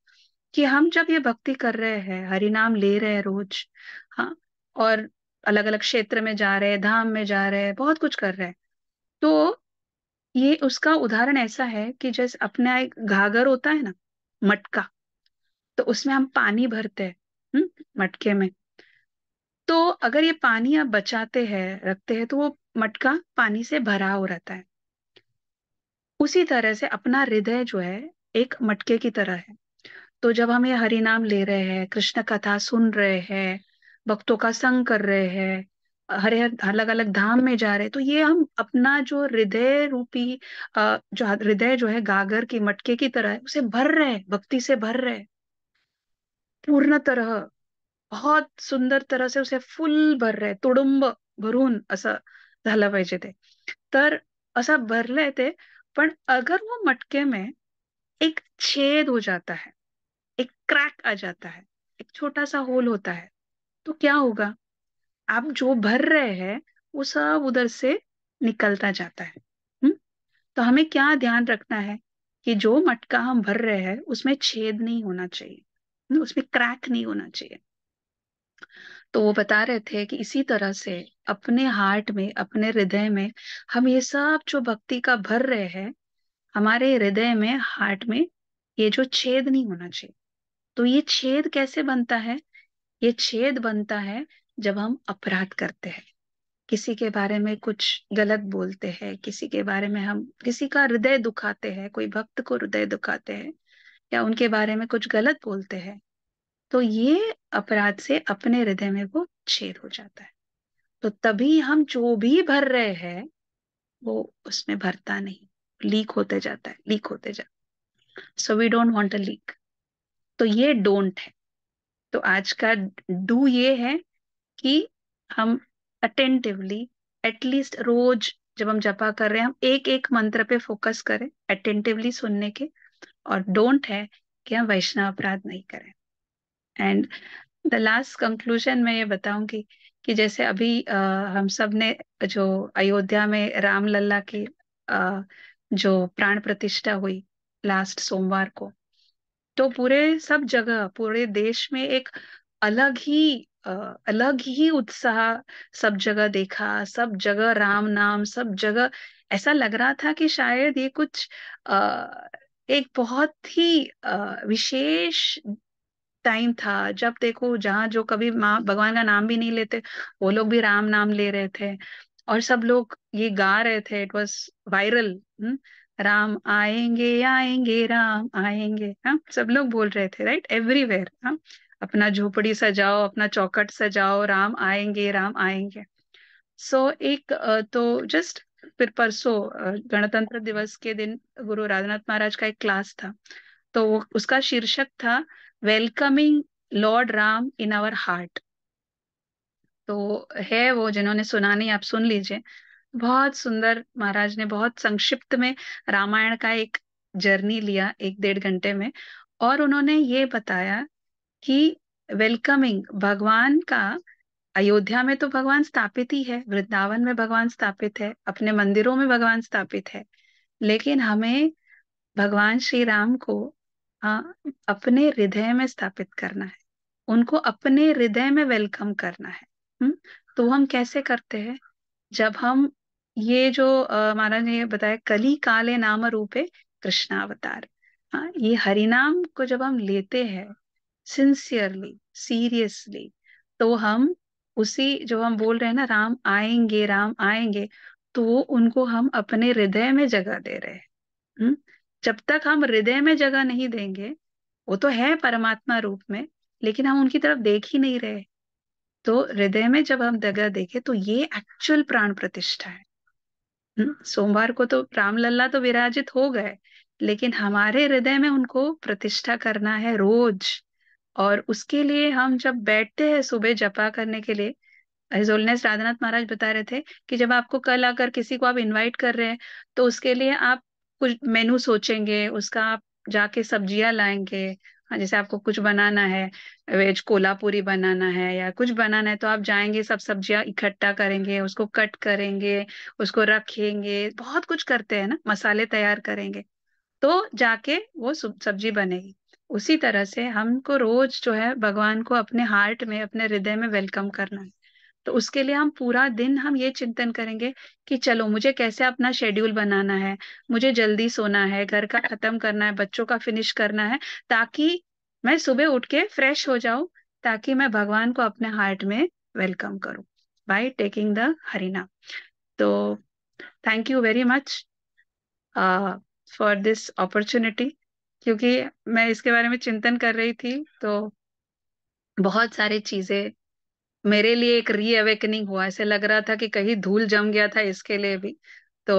कि हम जब ये भक्ति कर रहे हैं, हरि नाम ले रहे हैं रोज, हाँ, और अलग अलग क्षेत्र में जा रहे हैं, धाम में जा रहे हैं, बहुत कुछ कर रहे हैं, तो ये उसका उदाहरण ऐसा है कि जैसे अपना एक घाघर होता है ना, मटका, तो उसमें हम पानी भरते हैं, मटके में। तो अगर ये पानी आप बचाते हैं, रखते हैं, तो वो मटका पानी से भरा हो रहता है। उसी तरह से अपना हृदय जो है एक मटके की तरह है। तो जब हम ये हरि नाम ले रहे हैं, कृष्ण कथा सुन रहे हैं, भक्तों का संग कर रहे हैं, हरे अलग अलग धाम में जा रहे हैं, तो ये हम अपना जो हृदय रूपी जो हृदय जो है गागर की मटके की तरह है, उसे भर रहे हैं, भक्ती से भर रहे हैं पूर्ण तरह, बहुत सुंदर तरह से उसे फुल भरलंय, तुडुंब भरून असं झालं पाहिजे ते. तर असं भरलंय ते, पण अगर वो मटके में एक छेद हो जाता है, एक क्रैक आ जाता है, एक छोटा सा होल होता है, तो क्या होगा? आप जो भर रहे हैं वो सब उधर से निकलता जाता है. हम्म? तो हमें क्या ध्यान रखना है कि जो मटका हम भर रहे हैं उसमें छेद नहीं होना चाहिए, उसमें क्रैक नहीं होना चाहिए. तो वो बता रहे थे कि इसी तरह से अपने हार्ट में, अपने हृदय में हम ये सब जो भक्ति का भर रहे हैं, हमारे हृदय में, हार्ट में ये जो छेद नहीं होना चाहिए. तो ये छेद कैसे बनता है? ये छेद बनता है जब हम अपराध करते हैं, किसी के बारे में कुछ गलत बोलते हैं, किसी के बारे में हम किसी का हृदय दुखाते हैं, कोई भक्त को हृदय दुखाते हैं या उनके बारे में कुछ गलत बोलते हैं, तो ये अपराध से अपने हृदय में वो छेद हो जाता है. तो तभी हम जो भी भर रहे हैं वो उसमें भरता नहीं, लीक होते जाता है, लीक होते जाता है. So we don't want a leak. तो ये डोंट है. तो आज का डू ये है कि हम अटेंटिवली, एटलीस्ट रोज जब हम जपा कर रहे हैं, हम एक एक मंत्र पे फोकस करें, अटेंटिवली सुनने के. और डोंट है कि हम वैष्णव अपराध नहीं करें. एंड द लास्ट कंक्लूजन मैं ये बताऊंगी कि जैसे अभी हम सब ने जो अयोध्या में रामलला की जो प्राण प्रतिष्ठा हुई लास्ट सोमवार को, तो पूरे सब जगह, पूरे देश में एक अलग ही अ, अलग ही उत्साह सब जगह देखा. सब जगह राम नाम, सब जगह ऐसा लग रहा था कि शायद ये कुछ एक बहुत ही विशेष टाइम था. जब देखो जहाँ जो कभी माँ भगवान का नाम भी नहीं लेते, वो लोग भी राम नाम ले रहे थे और सब लोग ये गा रहे थे. It was viral. राम आएंगे आएंगे राम आएंगे, हाँ, सब लोग बोल रहे थे, राइट, एवरीवेयर. हाँ, अपना झोपड़ी सजाओ, अपना चौखट सजाओ, राम आएंगे राम आएंगे. सो एक तो जस्ट फिर परसों गणतंत्र दिवस के दिन गुरु राधानाथ महाराज का एक क्लास था. तो उसका शीर्षक था welcoming Lord Ram in our heart. तो है वो, जिन्होंने सुना नहीं आप सुन लीजिए। बहुत सुंदर महाराज ने बहुत संक्षिप्त में रामायण का एक जर्नी लिया 1-1.5 घंटे में, और उन्होंने ये बताया कि वेलकमिंग भगवान का, अयोध्या में तो भगवान स्थापित ही है, वृंदावन में भगवान स्थापित है, अपने मंदिरों में भगवान स्थापित है, लेकिन हमें भगवान श्री राम को अपने हृदय में स्थापित करना है, उनको अपने हृदय में वेलकम करना है। हम्म। तो हम कैसे करते हैं? जब हम ये जो महाराज ने ये बताया, कली काले नाम रूपे कृष्णावतार, हाँ, ये हरिनाम को जब हम लेते हैं सिंसियरली, सीरियसली, तो हम उसी, जो हम बोल रहे हैं ना, राम आएंगे राम आएंगे, तो उनको हम अपने हृदय में जगह दे रहे हैं। हम्म? जब तक हम हृदय में जगह नहीं देंगे, वो तो है परमात्मा रूप में, लेकिन हम उनकी तरफ देख ही नहीं रहे। तो हृदय में जब हम जगह देखें तो ये एक्चुअल प्राण प्रतिष्ठा है। सोमवार को तो रामलला तो विराजित हो गए, लेकिन हमारे हृदय में उनको प्रतिष्ठा करना है रोज। और उसके लिए हम जब बैठते हैं सुबह जपा करने के लिए, हिज होलीनेस राधानाथ महाराज बता रहे थे कि जब आपको कल अगर किसी को आप इनवाइट कर रहे हैं, तो उसके लिए आप कुछ मेनू सोचेंगे, उसका आप जाके सब्जियां लाएंगे। हाँ, जैसे आपको कुछ बनाना है, वेज कोल्हापुरी बनाना है या कुछ बनाना है, तो आप जाएंगे, सब सब्जियां इकट्ठा करेंगे, उसको कट करेंगे, उसको रखेंगे, बहुत कुछ करते हैं ना, मसाले तैयार करेंगे, तो जाके वो सब्जी बनेगी। उसी तरह से हमको रोज जो है भगवान को अपने हार्ट में, अपने हृदय में वेलकम करना है। तो उसके लिए हम पूरा दिन हम ये चिंतन करेंगे कि चलो मुझे कैसे अपना शेड्यूल बनाना है, मुझे जल्दी सोना है, घर का खत्म करना है, बच्चों का फिनिश करना है, ताकि मैं सुबह उठ के फ्रेश हो जाऊं, ताकि मैं भगवान को अपने हार्ट में वेलकम करूं बाय टेकिंग द हरिनाम। तो thank you very much for this opportunity, क्योंकि मैं इसके बारे में चिंतन कर रही थी, तो बहुत सारी चीजें मेरे लिए एक री अवेकनिंग हुआ, ऐसे लग रहा था कि कहीं धूल जम गया था इसके लिए भी। तो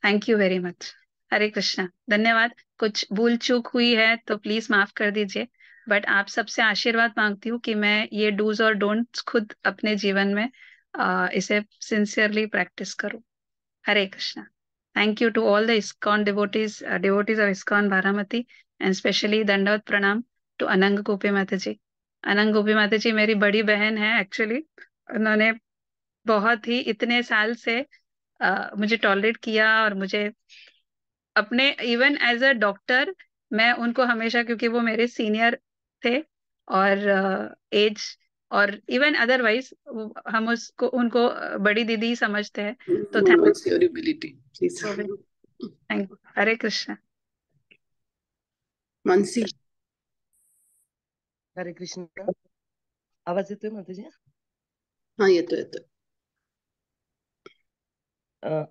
thank you very much. Hare Krishna, धन्यवाद। कुछ भूल चूक हुई है तो प्लीज माफ कर दीजिए, बट आप सबसे आशीर्वाद मांगती हूँ कि मैं ये डूज और डोंट्स खुद अपने जीवन में इसे सिंसियरली प्रैक्टिस करूँ। हरे Krishna. Thank you to all the ISKCON devotees of ISKCON Baramati, and specially दंडवत प्रणाम to अनंग गोपी माता जी। अनंग गोपी माता जी मेरी बड़ी बहन है एक्चुअली। उन्होंने बहुत ही इतने साल से मुझे टॉलरेट किया, और मुझे अपने इवन एज अ डॉक्टर मैं उनको हमेशा, क्योंकि वो मेरे सीनियर थे, और एज और इवन अदरवाइज हम उसको उनको बड़ी दीदी ही समझते हैं। तो What's your ability, please? Thank you. Hare Krishna. Mansi. हरे कृष्ण। आवाज येतोय माताजी? हाँ, येतोय.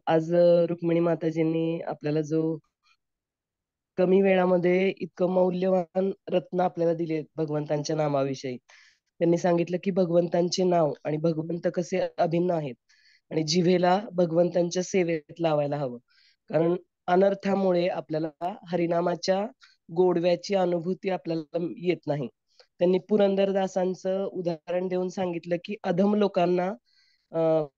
आज रुक्मिणी माताजींनी आपल्याला जो कमी वेळामध्ये इतकं मौल्यवान रत्न आपल्याला दिले भगवंतांच्या नामाविषयी, त्यांनी सांगितलं की भगवंतांचे नाव आणि भगवंत कसे अभिन्न आहेत, आणि जिभेला भगवंतांच्या सेवेत लावायला हवं, कारण अनर्थामुळे आपल्याला हरिनामाच्या गोडव्याची अनुभूती आपल्याला येत नाही. त्यांनी पुरंदरदासांचं उदाहरण देऊन सांगितलं की अधम लोकांना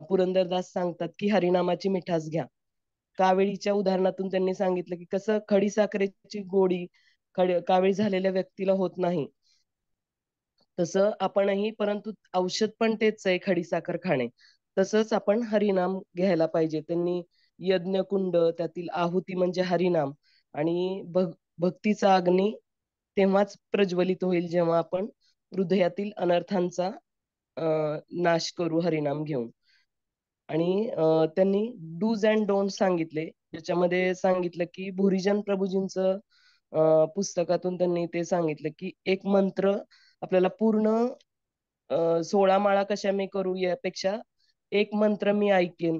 पुरंदरदास सांगतात की हरिनामाची मिठास घ्या. कावेळीच्या उदाहरणातून त्यांनी सांगितलं की कसं खडीसाखरेची गोडी कावेळी झालेल्या व्यक्तीला होत नाही, तसं आपणही, परंतु औषध पण तेच आहे खडीसाखर खाणे, तसंच आपण हरिनाम घ्यायला पाहिजे. त्यांनी यज्ञकुंड, त्यातील आहुती म्हणजे हरिनाम, आणि भक्तीचा अग्नी तेव्हाच प्रज्वलित होईल जेव्हा आपण हृदयातील अनर्थांचा नाश करू हरिनाम घेऊन. आणि त्यांनी डूज अँड डोंट सांगितले, ज्याच्यामध्ये सांगितलं की भुरिजन प्रभूजींचं पुस्तकातून त्यांनी ते सांगितलं की एक मंत्र आपल्याला पूर्ण 16 माळा कशा मी करू यापेक्षा एक मंत्र मी ऐकेन,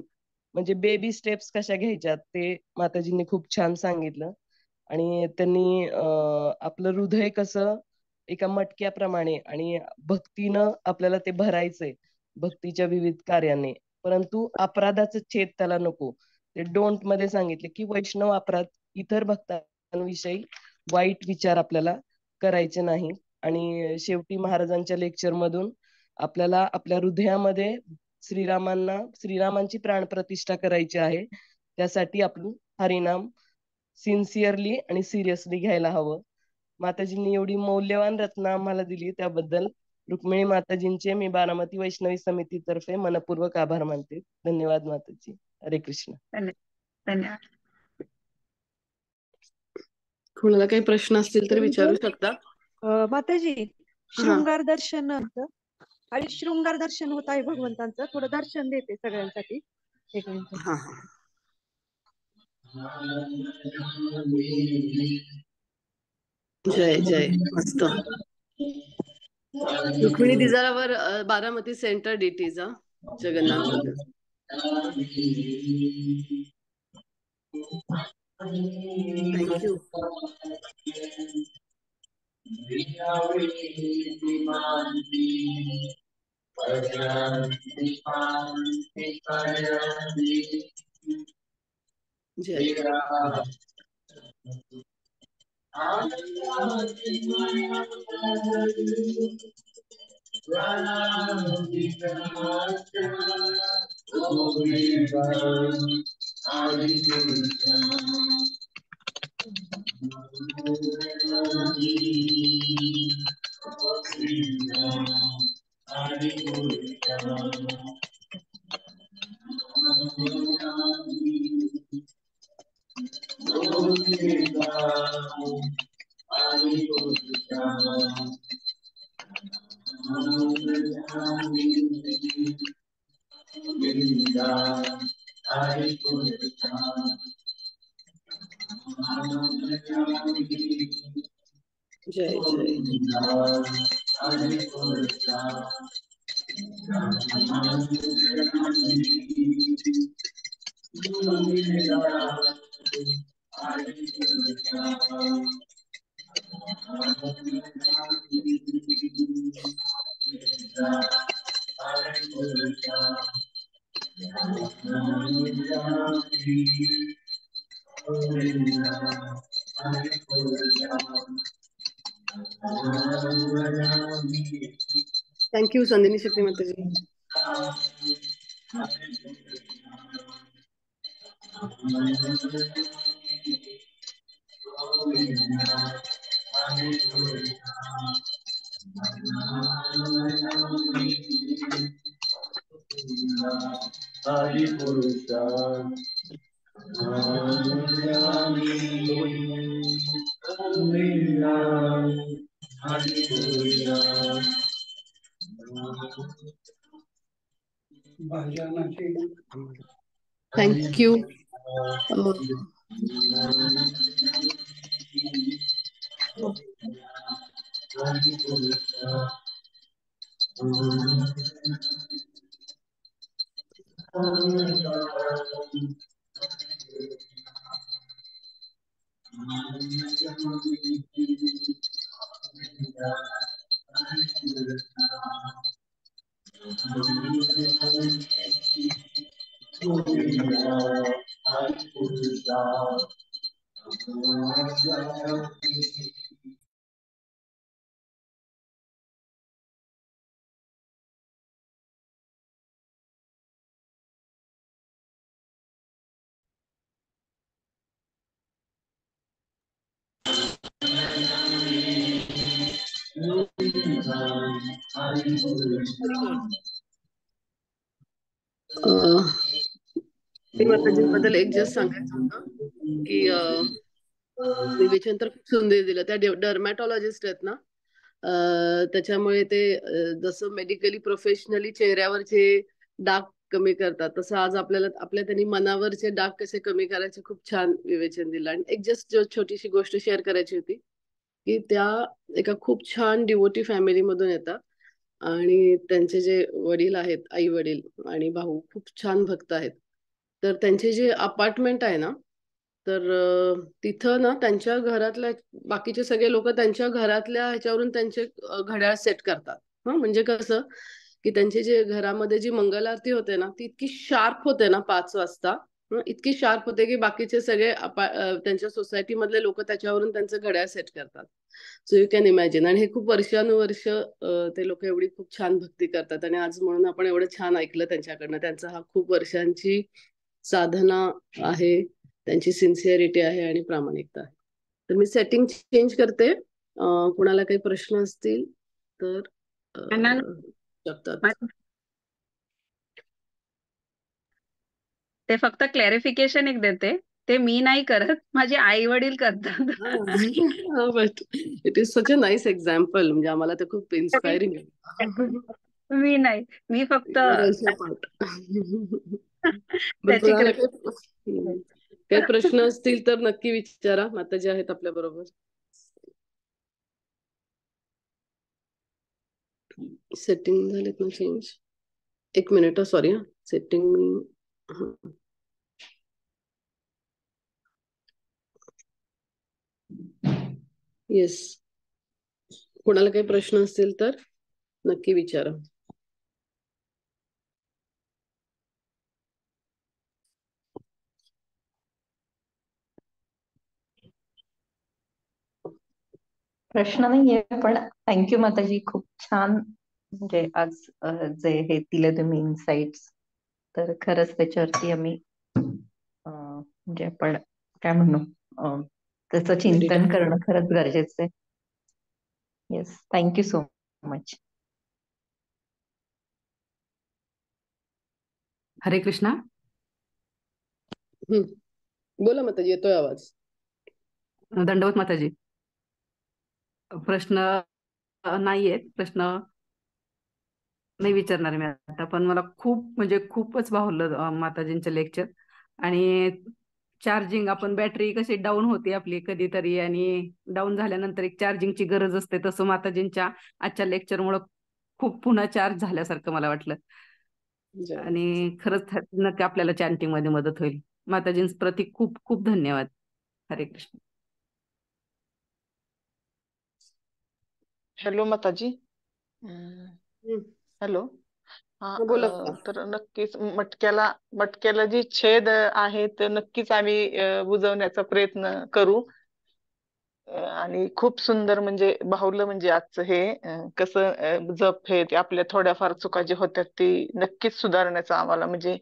म्हणजे बेबी स्टेप्स कशा घ्यायच्यात ते माताजींनी खूप छान सांगितलं. आणि त्यांनी आपलं हृदय कसं एका मटक्याप्रमाणे, आणि भक्तीनं आपल्याला ते भरायचंय भक्तीच्या विविध कार्याने, परंतु अपराधाचं छेद त्याला नको. ते डोंट मध्ये सांगितले की वैष्णव अपराध, इतर भक्तांविषयी वाईट विचार आपल्याला करायचे नाही. आणि शेवटी महाराजांच्या लेक्चर मधून आपल्याला आपल्या हृदयामध्ये श्रीरामांची प्राणप्रतिष्ठा करायची आहे. त्यासाठी आपण हरिनाम सिन्सिअरली आणि सिरियसली घ्यायला हवं. माताजींनी एवढी मौल्यवान रत्न आम्हाला दिली त्याबद्दल रुक्मिणी माताजींचे मी बारामती वैष्णवी समितीतर्फे मनपूर्वक आभार मानते. धन्यवाद माताजी. हरे कृष्ण. धन्यवाद. कोणाला काही प्रश्न असतील तर विचारू शकता. माताजी, हा शृंगार दर्शन आणि शृंगार दर्शन होत आहे भगवंतांचं. थोडं दर्शन देते सगळ्यांसाठी. एक मिनिट. हा हा. जय जय. मस्त. Rukmini these are our Baramati center deities, Jagannath मंदिर. Thank you. जय. जय जय. Thank you, Sandhini Shakti Mataji. Thank you. माताजींबद्दल एक जस्ट सांगायचं होतं की विवेचन तर खूप सुंदर दिलं. त्या डर्मॅटॉलॉजिस्ट आहेत ना, त्याच्यामुळे ते जसं मेडिकली प्रोफेशनली चेहऱ्यावरचे डाग कमी करतात, तसं आज आपल्या त्यांनी मनावरचे डाग कसे कमी करायचे खूप छान विवेचन दिलं. आणि एक जस्ट छोटीशी गोष्ट शेअर करायची होती की त्या एका खूप छान डिवोटी फॅमिली मधून येतात आणि त्यांचे जे वडील आहेत, आई वडील आणि भाऊ खूप छान भक्त आहेत. तर त्यांचे जे अपार्टमेंट आहे ना, तर तिथं ना त्यांच्या घरातल्या बाकीचे सगळे लोक त्यांच्या घरातल्या ह्याच्यावरून त्यांचे घड्याळ सेट करतात. म्हणजे कसं की त्यांचे जे घरामध्ये जी मंगल आरती होते ना, ती इतकी शार्प होते ना 5 वाजता. इतकी शार्प होते की बाकीचे सगळे त्यांच्या सोसायटी मधले लोक त्याच्यावरून त्यांचं घड्याळ सेट करतात. So you can imagine. आणि हे खूप वर्षानुवर्ष ते लोक एवढी खूप छान भक्ती करतात आणि आज म्हणून आपण एवढं छान ऐकलं त्यांच्याकडनं. त्यांचा हा खूप वर्षांची साधना आहे, त्यांची सिन्सिअरिटी आहे आणि प्रामाणिकता आहे. तर मी सेटिंग चेंज करते. कुणाला काही प्रश्न असतील तर शकतात. ते फक्त क्लॅरिफिकेशन एक देते, ते मी नाही करत, माझे आई वडील करतात. But it is such a nice example. म्हणजे आम्हाला ते खूप इन्स्पायरिंग आहे. मी नाही, मी फक्त बरं, त्याची कुणाला काही प्रश्न असतील तर नक्की विचारा. माताजी आहेत आपल्या बरोबर. सेटिंग झालेत ना चेंज? एक मिनिट, सॉरी. सेटिंग मी येस, कोणाला काही प्रश्न असतील तर नक्की विचारा. प्रश्न नाहीये, पण थँक्यू माताजी, खूप छान. म्हणजे आज जे हे दिले तुम्ही इन्साइट्स, तर खरंच त्याच्यावरती आम्ही म्हणजे आपण काय म्हणू, त्याचं चिंतन करणं खरंच गरजेचं आहे. Yes, thank you so much. Hare Krishna. बोला माताजी, येतोय आवाज. दंडवत माताजी. प्रश्न नाहीयेत, प्रश्न नाही विचारणार मी आता, पण मला खूप म्हणजे खूपच भावलं माताजींचं लेक्चर. आणि चार्जिंग, आपण बॅटरी कशी डाऊन होते आपली कधीतरी आणि डाऊन झाल्यानंतर एक चार्जिंगची गरज असते, तसं माताजींच्या आजच्या लेक्चरमुळे खूप पुन्हा चार्ज झाल्यासारखं मला वाटलं. आणि खरंच नक्की आपल्याला चॅन्टिंग मध्ये मदत होईल. माताजींच प्रति खूप खूप धन्यवाद. हरे कृष्ण. हॅलो माताजी. हॅलो. बोला. तर नक्कीच मटक्याला जी छेद आहे ते नक्कीच आम्ही बुजवण्याचा प्रयत्न करू. आणि खूप सुंदर म्हणजे भावलं म्हणजे आजचं हे कसं जप हे ते आपल्या थोड्याफार चुका जे होत्या ती नक्कीच सुधारण्याचा आम्हाला म्हणजे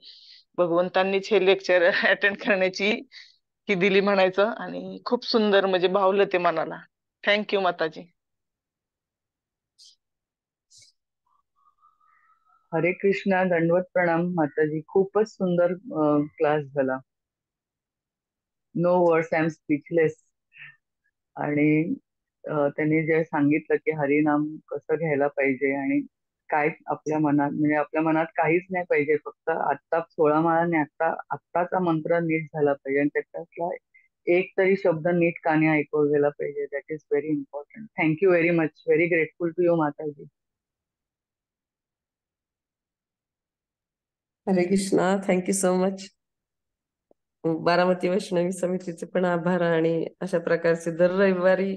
भगवंतांनीच हे लेक्चर अटेंड करण्याची ही दिली म्हणायचं. आणि खूप सुंदर म्हणजे भावलं ते मनाला. थँक्यू माताजी. हरे कृष्णा. दंडवत प्रणाम माताजी. खूपच सुंदर क्लास झाला. No words, I am speechless. आणि त्यांनी जे सांगितलं की हरिनाम कसं घ्यायला पाहिजे आणि काय आपल्या मनात, म्हणजे आपल्या मनात काहीच नाही पाहिजे, फक्त आत्ता 16 माळाने आत्ताचा मंत्र नीट झाला पाहिजे आणि त्याच्यातला एक तरी शब्द नीट कानी ऐकू गेला पाहिजे. That is very important. Thank you very much. Very grateful to you माताजी. Hare Krishna. Thank you so much. Baramati Vaishnavi समितीचे पण आभार. आणि अशा प्रकारचे दर रविवारी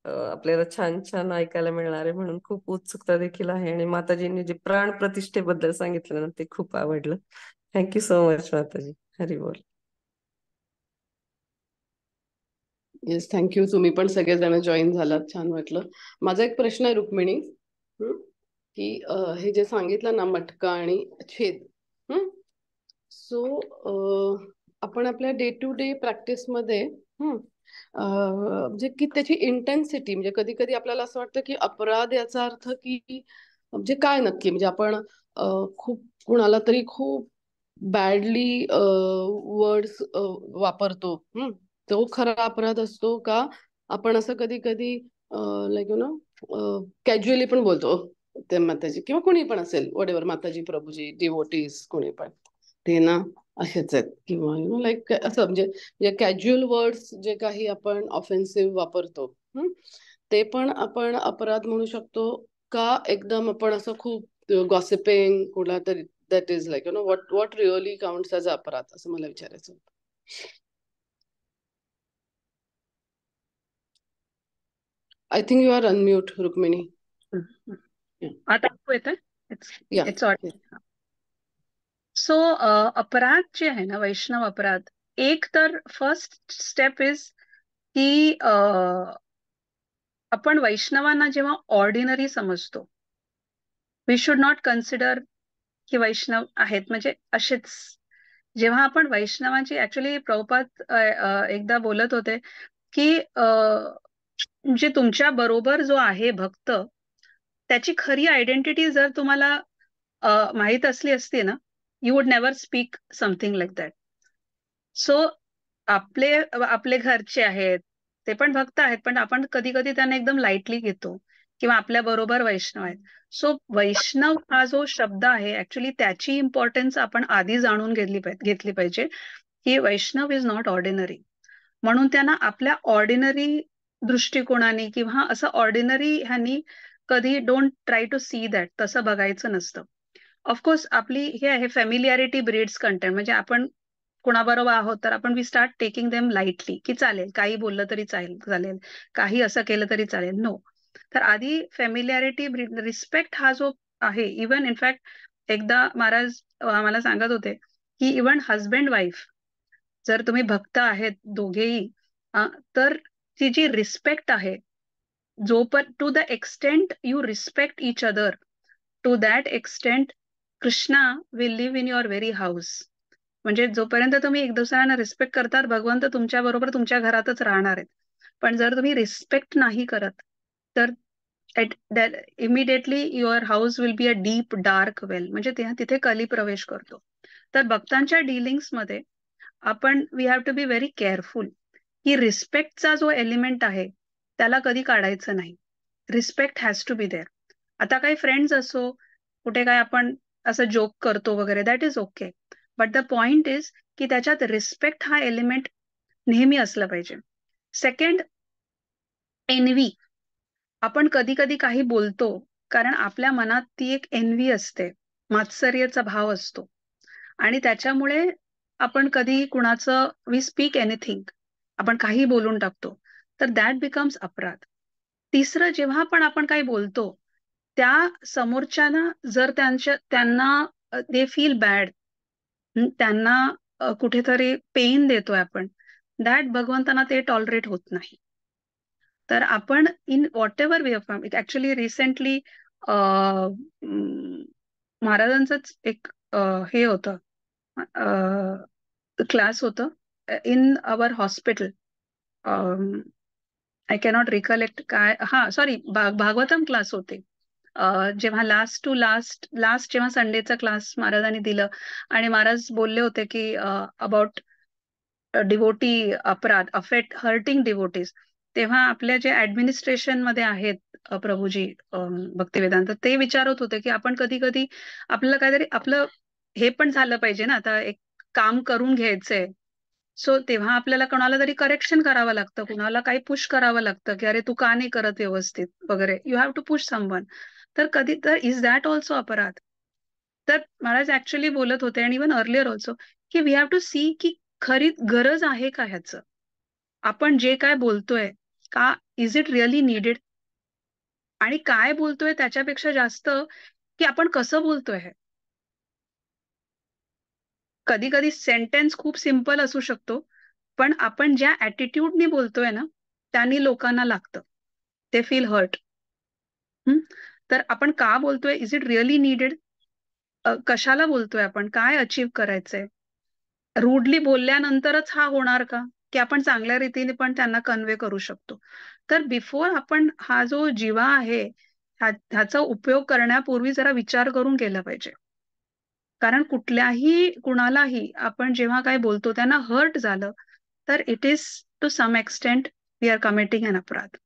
आपल्याला छान छान ऐकायला मिळणार आहे म्हणून खूप उत्सुकता देखील आहे. आणि माताजींनी जे प्राण प्रतिष्ठेबद्दल सांगितलं ना ते खूप आवडलं. थँक्यू सो मच माताजी. हरी बोल. Yes, thank you. तुम्ही पण सगळेजण जॉईन झालात, छान वाटलं. माझा एक प्रश्न आहे रुक्मिणी, की हे जे सांगितलं ना मटका आणि छेद, सो आपण आपल्या डे टू डे प्रॅक्टिस मध्ये म्हणजे की त्याची इंटेन्सिटी, म्हणजे कधी कधी आपल्याला असं वाटतं की अपराध याचा अर्थ की म्हणजे काय नक्की, म्हणजे आपण खूप कुणाला तरी खूप बॅडली वर्ड्स वापरतो, तो खरा अपराध असतो का? आपण असं कधी कधी लाईक यु नो कॅज्युअली पण बोलतो ते माताजी किंवा कोणी पण असेल, वडेवर माताजी, प्रभूजी, डिवोटीज, कोणी पण, ते ना असेच आहेत, किंवा यु नो लाईक असं म्हणजे कॅज्युअल वर्ड्स जे काही आपण ऑफेन्सिव्ह वापरतो, ते पण आपण अपराध म्हणू शकतो का? एकदम आपण असं खूप गॉसिपिंग कुठला तरी, that is like you know what really counts as अपराध, असं मला विचारायचं होतं. I think you are unmute Rukmini. आता ऐकू येतंय? It's audio. सो अपराध जे आहे ना, वैष्णव अपराध, एक तर फर्स्ट स्टेप इज की आपण वैष्णवांना जेव्हा ऑर्डिनरी समजतो, वी शुड नॉट कन्सिडर की वैष्णव आहेत म्हणजे असेच. जेव्हा आपण वैष्णवांची, ऍक्च्युली प्रभुपाद एकदा बोलत होते की म्हणजे तुमच्या बरोबर जो आहे भक्त, त्याची खरी आयडेंटिटी जर तुम्हाला माहित असली असती ना, you would never speak something like that. So आपले आपले घरचे आहेत, ते पण भक्त आहेत, पण आपण कधी कधी त्यांना एकदम लाईटली घेतो, किंवा आपल्या बरोबर वैष्णव आहेत. सो वैष्णव हा जो शब्द आहे, ऍक्च्युली त्याची इम्पॉर्टन्स आपण आधी जाणून घेतली पाहिजे, की वैष्णव इज नॉट ऑर्डिनरी. म्हणून त्यांना आपल्या ऑर्डिनरी दृष्टिकोनाने किंवा असं ऑर्डिनरी ह्यांनी कधी don't try to see that, तसं बघायचं नसतं. ऑफकोर्स आपली हे आहे, फॅमिलियारिटी ब्रीड्स कंटेंट. म्हणजे आपण कुणाबरोबर आहोत तर आपण we start taking them lightly, की चालेल, काही बोललं तरी चालेल, काही असं केलं तरी चालेल. नो. तर आधी फॅमिलियारिटी, रिस्पेक्ट हा जो आहे, इवन इनफॅक्ट एकदा महाराज आम्हाला सांगत होते की इवन हजबंड वाईफ, जर तुम्ही भक्त आहेत दोघेही, तर ती जी रिस्पेक्ट आहे, to the extent you respect each other, to that extent Krishna will live in your very house. म्हणजे जोपर्यंत तुम्ही एक दुसऱ्यांना रिस्पेक्ट करतात, भगवंत तुमच्या बरोबर तुमच्या घरातच राहणार आहेत. पण जर तुम्ही रिस्पेक्ट नाही करत, तर immediately your house will be a deep dark well, म्हणजे तिथे कली प्रवेश करतो. तर भक्तांच्या डिलिंग्स मध्ये आपण we have to be very careful, की रिस्पेक्टचा जो एलिमेंट आहे त्याला कधी काढायचं नाही. Respect has to be there. आता काही फ्रेंड्स असो, कुठे काय आपण असं जोक करतो वगैरे, that is okay, but the point is की त्याच्यात रिस्पेक्ट हा एलिमेंट नेहमी असला पाहिजे. Second, envy. आपण कधी कधी काही बोलतो कारण आपल्या मनात ती एक एनवी असते, मात्सर्याचा भाव असतो, आणि त्याच्यामुळे आपण कधी कुणाचं वी स्पीक एनिथिंग, आपण काही बोलून टाकतो, तर दॅट बिकम्स अपराध. तिसरं, जेव्हा पण आपण काही बोलतो त्या समोरच्याना जर त्यांना दे फील बॅड, त्यांना कुठेतरी पेन देतोय आपण, दॅट भगवंतांना ते टॉलरेट होत नाही. तर आपण in whatever way of, actually recently महाराजांचंच एक हे होतं, क्लास होतं in our hospital. I cannot recollect काय, सॉरी, भागवतम क्लास होते. जेव्हा लास्ट टू लास्ट जेव्हा संडेचा क्लास महाराजांनी दिलं, आणि महाराज बोलले होते की अबाउट डिवोटी अपराध, अफेक्ट हर्टिंग डिवोटीज, तेव्हा आपल्या जे ऍडमिनिस्ट्रेशन मध्ये आहेत प्रभूजी भक्तिवेदांत, ते विचारत होते की आपण कधी कधी आपल्याला काहीतरी आपलं हे पण झालं पाहिजे ना, आता एक काम करून घ्यायचंय. सो तेव्हा आपल्याला कोणाला तरी करेक्शन करावं लागतं, कुणाला काही पुश करावं लागतं, की अरे तू का नाही करत व्यवस्थित वगैरे, you have to push someone. तर कधी तर इज दॅट ऑल्सो अपराध. तर महाराज ऍक्च्युली बोलत होते, आणि इव्हन अर्लियर ऑल्सो, की वी हॅव टू सी की खरी गरज आहे का ह्याचं, आपण जे काय बोलतोय का, इज इट रिअली नीडेड, आणि काय बोलतोय त्याच्यापेक्षा जास्त की आपण कसं बोलतोय. हे कधी कधी सेंटेन्स खूप सिम्पल असू शकतो, पण आपण ज्या ऍटिट्यूडनी बोलतोय ना, त्यांनी लोकांना लागतं, ते फील हर्ट. तर आपण का बोलतोय, इज इट रिअली नीडेड, कशाला बोलतोय, आपण काय अचीव्ह करायचंय. रूडली बोलल्यानंतरच हा होणार का, की आपण चांगल्या रीतीने पण त्यांना कन्वे करू शकतो. तर बिफोर आपण हा जो जीवा आहे ह्याचा उपयोग करण्यापूर्वी जरा विचार करून केला पाहिजे. कारण कुणालाही आपण जेव्हा काय बोलतो त्यांना हर्ट झालं, तर it is to some extent we are committing an अपराध.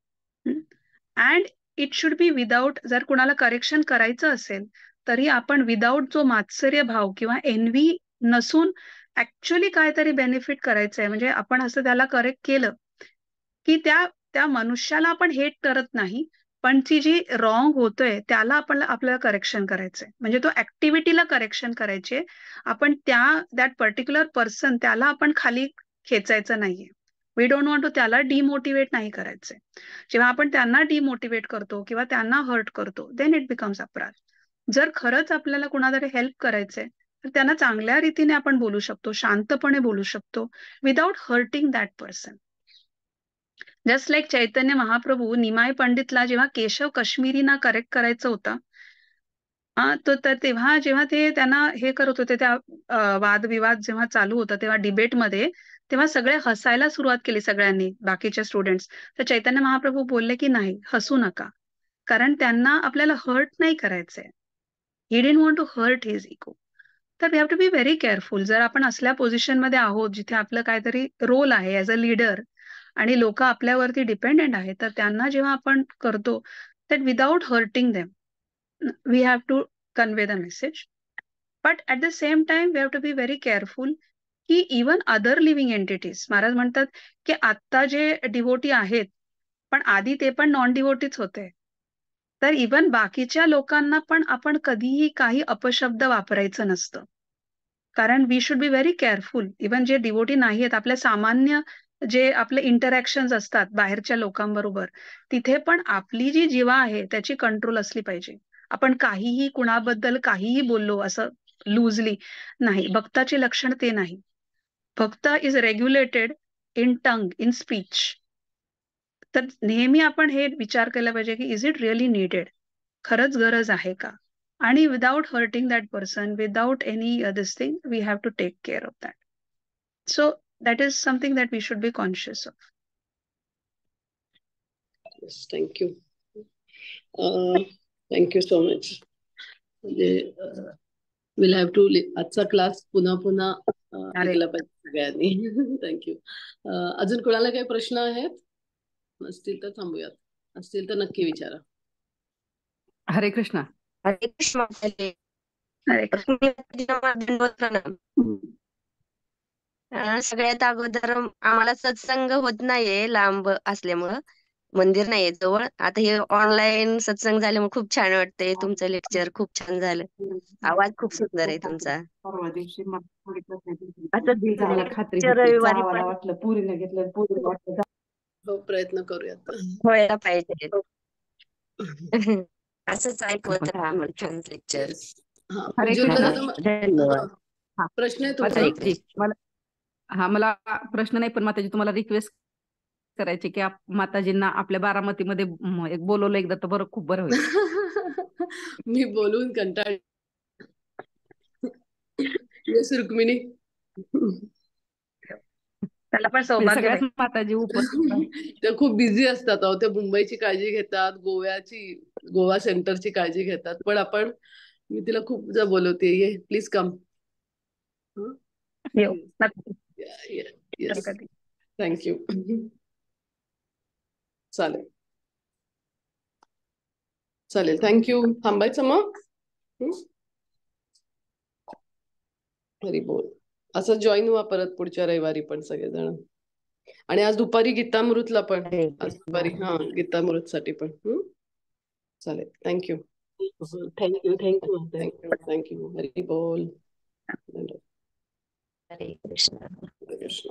And it should be without, जर कुणाला करेक्शन करायचं असेल तरी आपण विदाउट जो मात्सर्य भाव किंवा एनवी नसून ऍक्च्युअली काहीतरी बेनिफिट करायचंय, म्हणजे आपण असं त्याला करेक्ट केलं की त्या त्या मनुष्याला आपण हेट करत नाही, पण ती जी रॉंग होतोय त्याला आपल्याला करेक्शन करायचंय, म्हणजे तो ऍक्टिव्हिटीला करेक्शन करायचे. आपण दॅट पर्टिक्युलर पर्सन त्याला आपण खाली खेचायचं नाहीये. वी डोंट वॉन्ट टू, त्याला डिमोटिवेट नाही करायचंय. जेव्हा आपण त्यांना डिमोटिवेट करतो किंवा त्यांना हर्ट करतो, देन इट बिकम्स अपराध. जर खरंच आपल्याला कुणातरी हेल्प करायचंय तर त्यांना चांगल्या रीतीने आपण बोलू शकतो, शांतपणे बोलू शकतो, without hurting that person. Just like Chaitanya Mahaprabhu Nimai पंडितला जेव्हा केशव काश्मीरीना करेक्ट करायचं होतं, तर तेव्हा जेव्हा ते त्यांना हे करत होते, त्या वादविवाद जेव्हा चालू होता तेव्हा डिबेटमध्ये, तेव्हा सगळे हसायला सुरुवात केली सगळ्यांनी, बाकीच्या स्टुडंट्स. तर चैतन्य महाप्रभू बोलले की नाही, हसू नका, कारण त्यांना आपल्याला हर्ट नाही करायचंय. He didn't want to hurt his ego. तर we have to be very careful. जर आपण असल्या पोझिशन मध्ये आहोत जिथे आपलं काहीतरी रोल आहे ऍज अ लीडर आणि लोक आपल्यावरती डिपेंडेंट आहेत, तर त्यांना जेव्हा आपण करतो that without hurting them, we have to convey the message. But at the same time, we have to be very careful की even other living entities, महाराज म्हणतात की आता जे डिवोटी आहेत, पण आधी ते पण नॉन डिवोटीच होते. तर इवन बाकीच्या लोकांना पण आपण कधीही काही अपशब्द वापरायचं नसतं. कारण we should be very careful. Even जे डिवोटी नाही आहेत, आपल्या सामान्य जे आपले इंटरॅक्शन असतात बाहेरच्या लोकांबरोबर, तिथे पण आपली जी जीवा आहे त्याची कंट्रोल असली पाहिजे. आपण काहीही कुणाबद्दल काहीही बोललो असं लूजली नाही. भक्ताचे लक्षण ते नाही. भक्त is regulated in tongue, in speech. तर नेहमी आपण हे विचार केला पाहिजे की इज इट रिअली नीडेड, खरंच गरज आहे का, आणि without hurting that person, without any this thing, we have to take care of that. So that is something that we should be conscious of. Thank you, thank you so much. म्हणजे will have to आजचा class पुन्हा पुन्हा ऐकला पाहिजे सगळ्यांनी. Thank you. अजून कोणाला काही प्रश्न आहेत? नसतील तर थांबूयात, असतील तर नक्की विचारा. हरे कृष्णा. हरे कृष्ण. सगळ्यात अगोदर आम्हाला सत्संग होत नाहीये, लांब असल्यामुळं, मंदिर नाहीये जवळ. आता हे ऑनलाईन सत्संग झाल्यामुळे खूप छान वाटतंय. तुमचं लेक्चर खूप छान झालं, आवाज खूप सुंदर आहे तुमचा. परवा दिवशी असं खात्री रविवारी मला पण वाटलं पुरीने घेतलं, पुरीला वाटलं हो, प्रयत्न करूयात. व्हायला पाहिजे. असंच ऐकवत राहा छान लेक्चर. हरे कृष्णा. धन्यवाद. प्रश्न आहे माताजी, तुमचा? मला प्रश्न नाही, पण माताजी तुम्हाला रिक्वेस्ट करायची की माताजींना आपल्या बारामतीमध्ये एक बोलवलं एकदा तर बरं, खूप बरं होईल. मी बोलून कंटाळ. येस रुक्मिणी. त्याला पण सौभाग्य सगळ्याच माताजी उपस्थित. त्या खूप बिझी असतात अहो. त्या मुंबईची काळजी घेतात, गोवा सेंटरची काळजी घेतात, पण मी तिला खूप बोलवते, ये प्लीज कम. Yes, thank you. चालेल चालेल, थँक्यू. थांबायचं मग. हरी बोल. असं जॉईन व्हा परत पुढच्या रविवारी पण सगळेजण. आणि आज दुपारी गीतामृतला पण, आज दुपारी गीतामृत साठी पण. चालेल, thank you. Thank you. Thank you thank you. Hari बोल. हरे कृष्ण. हरे कृष्ण.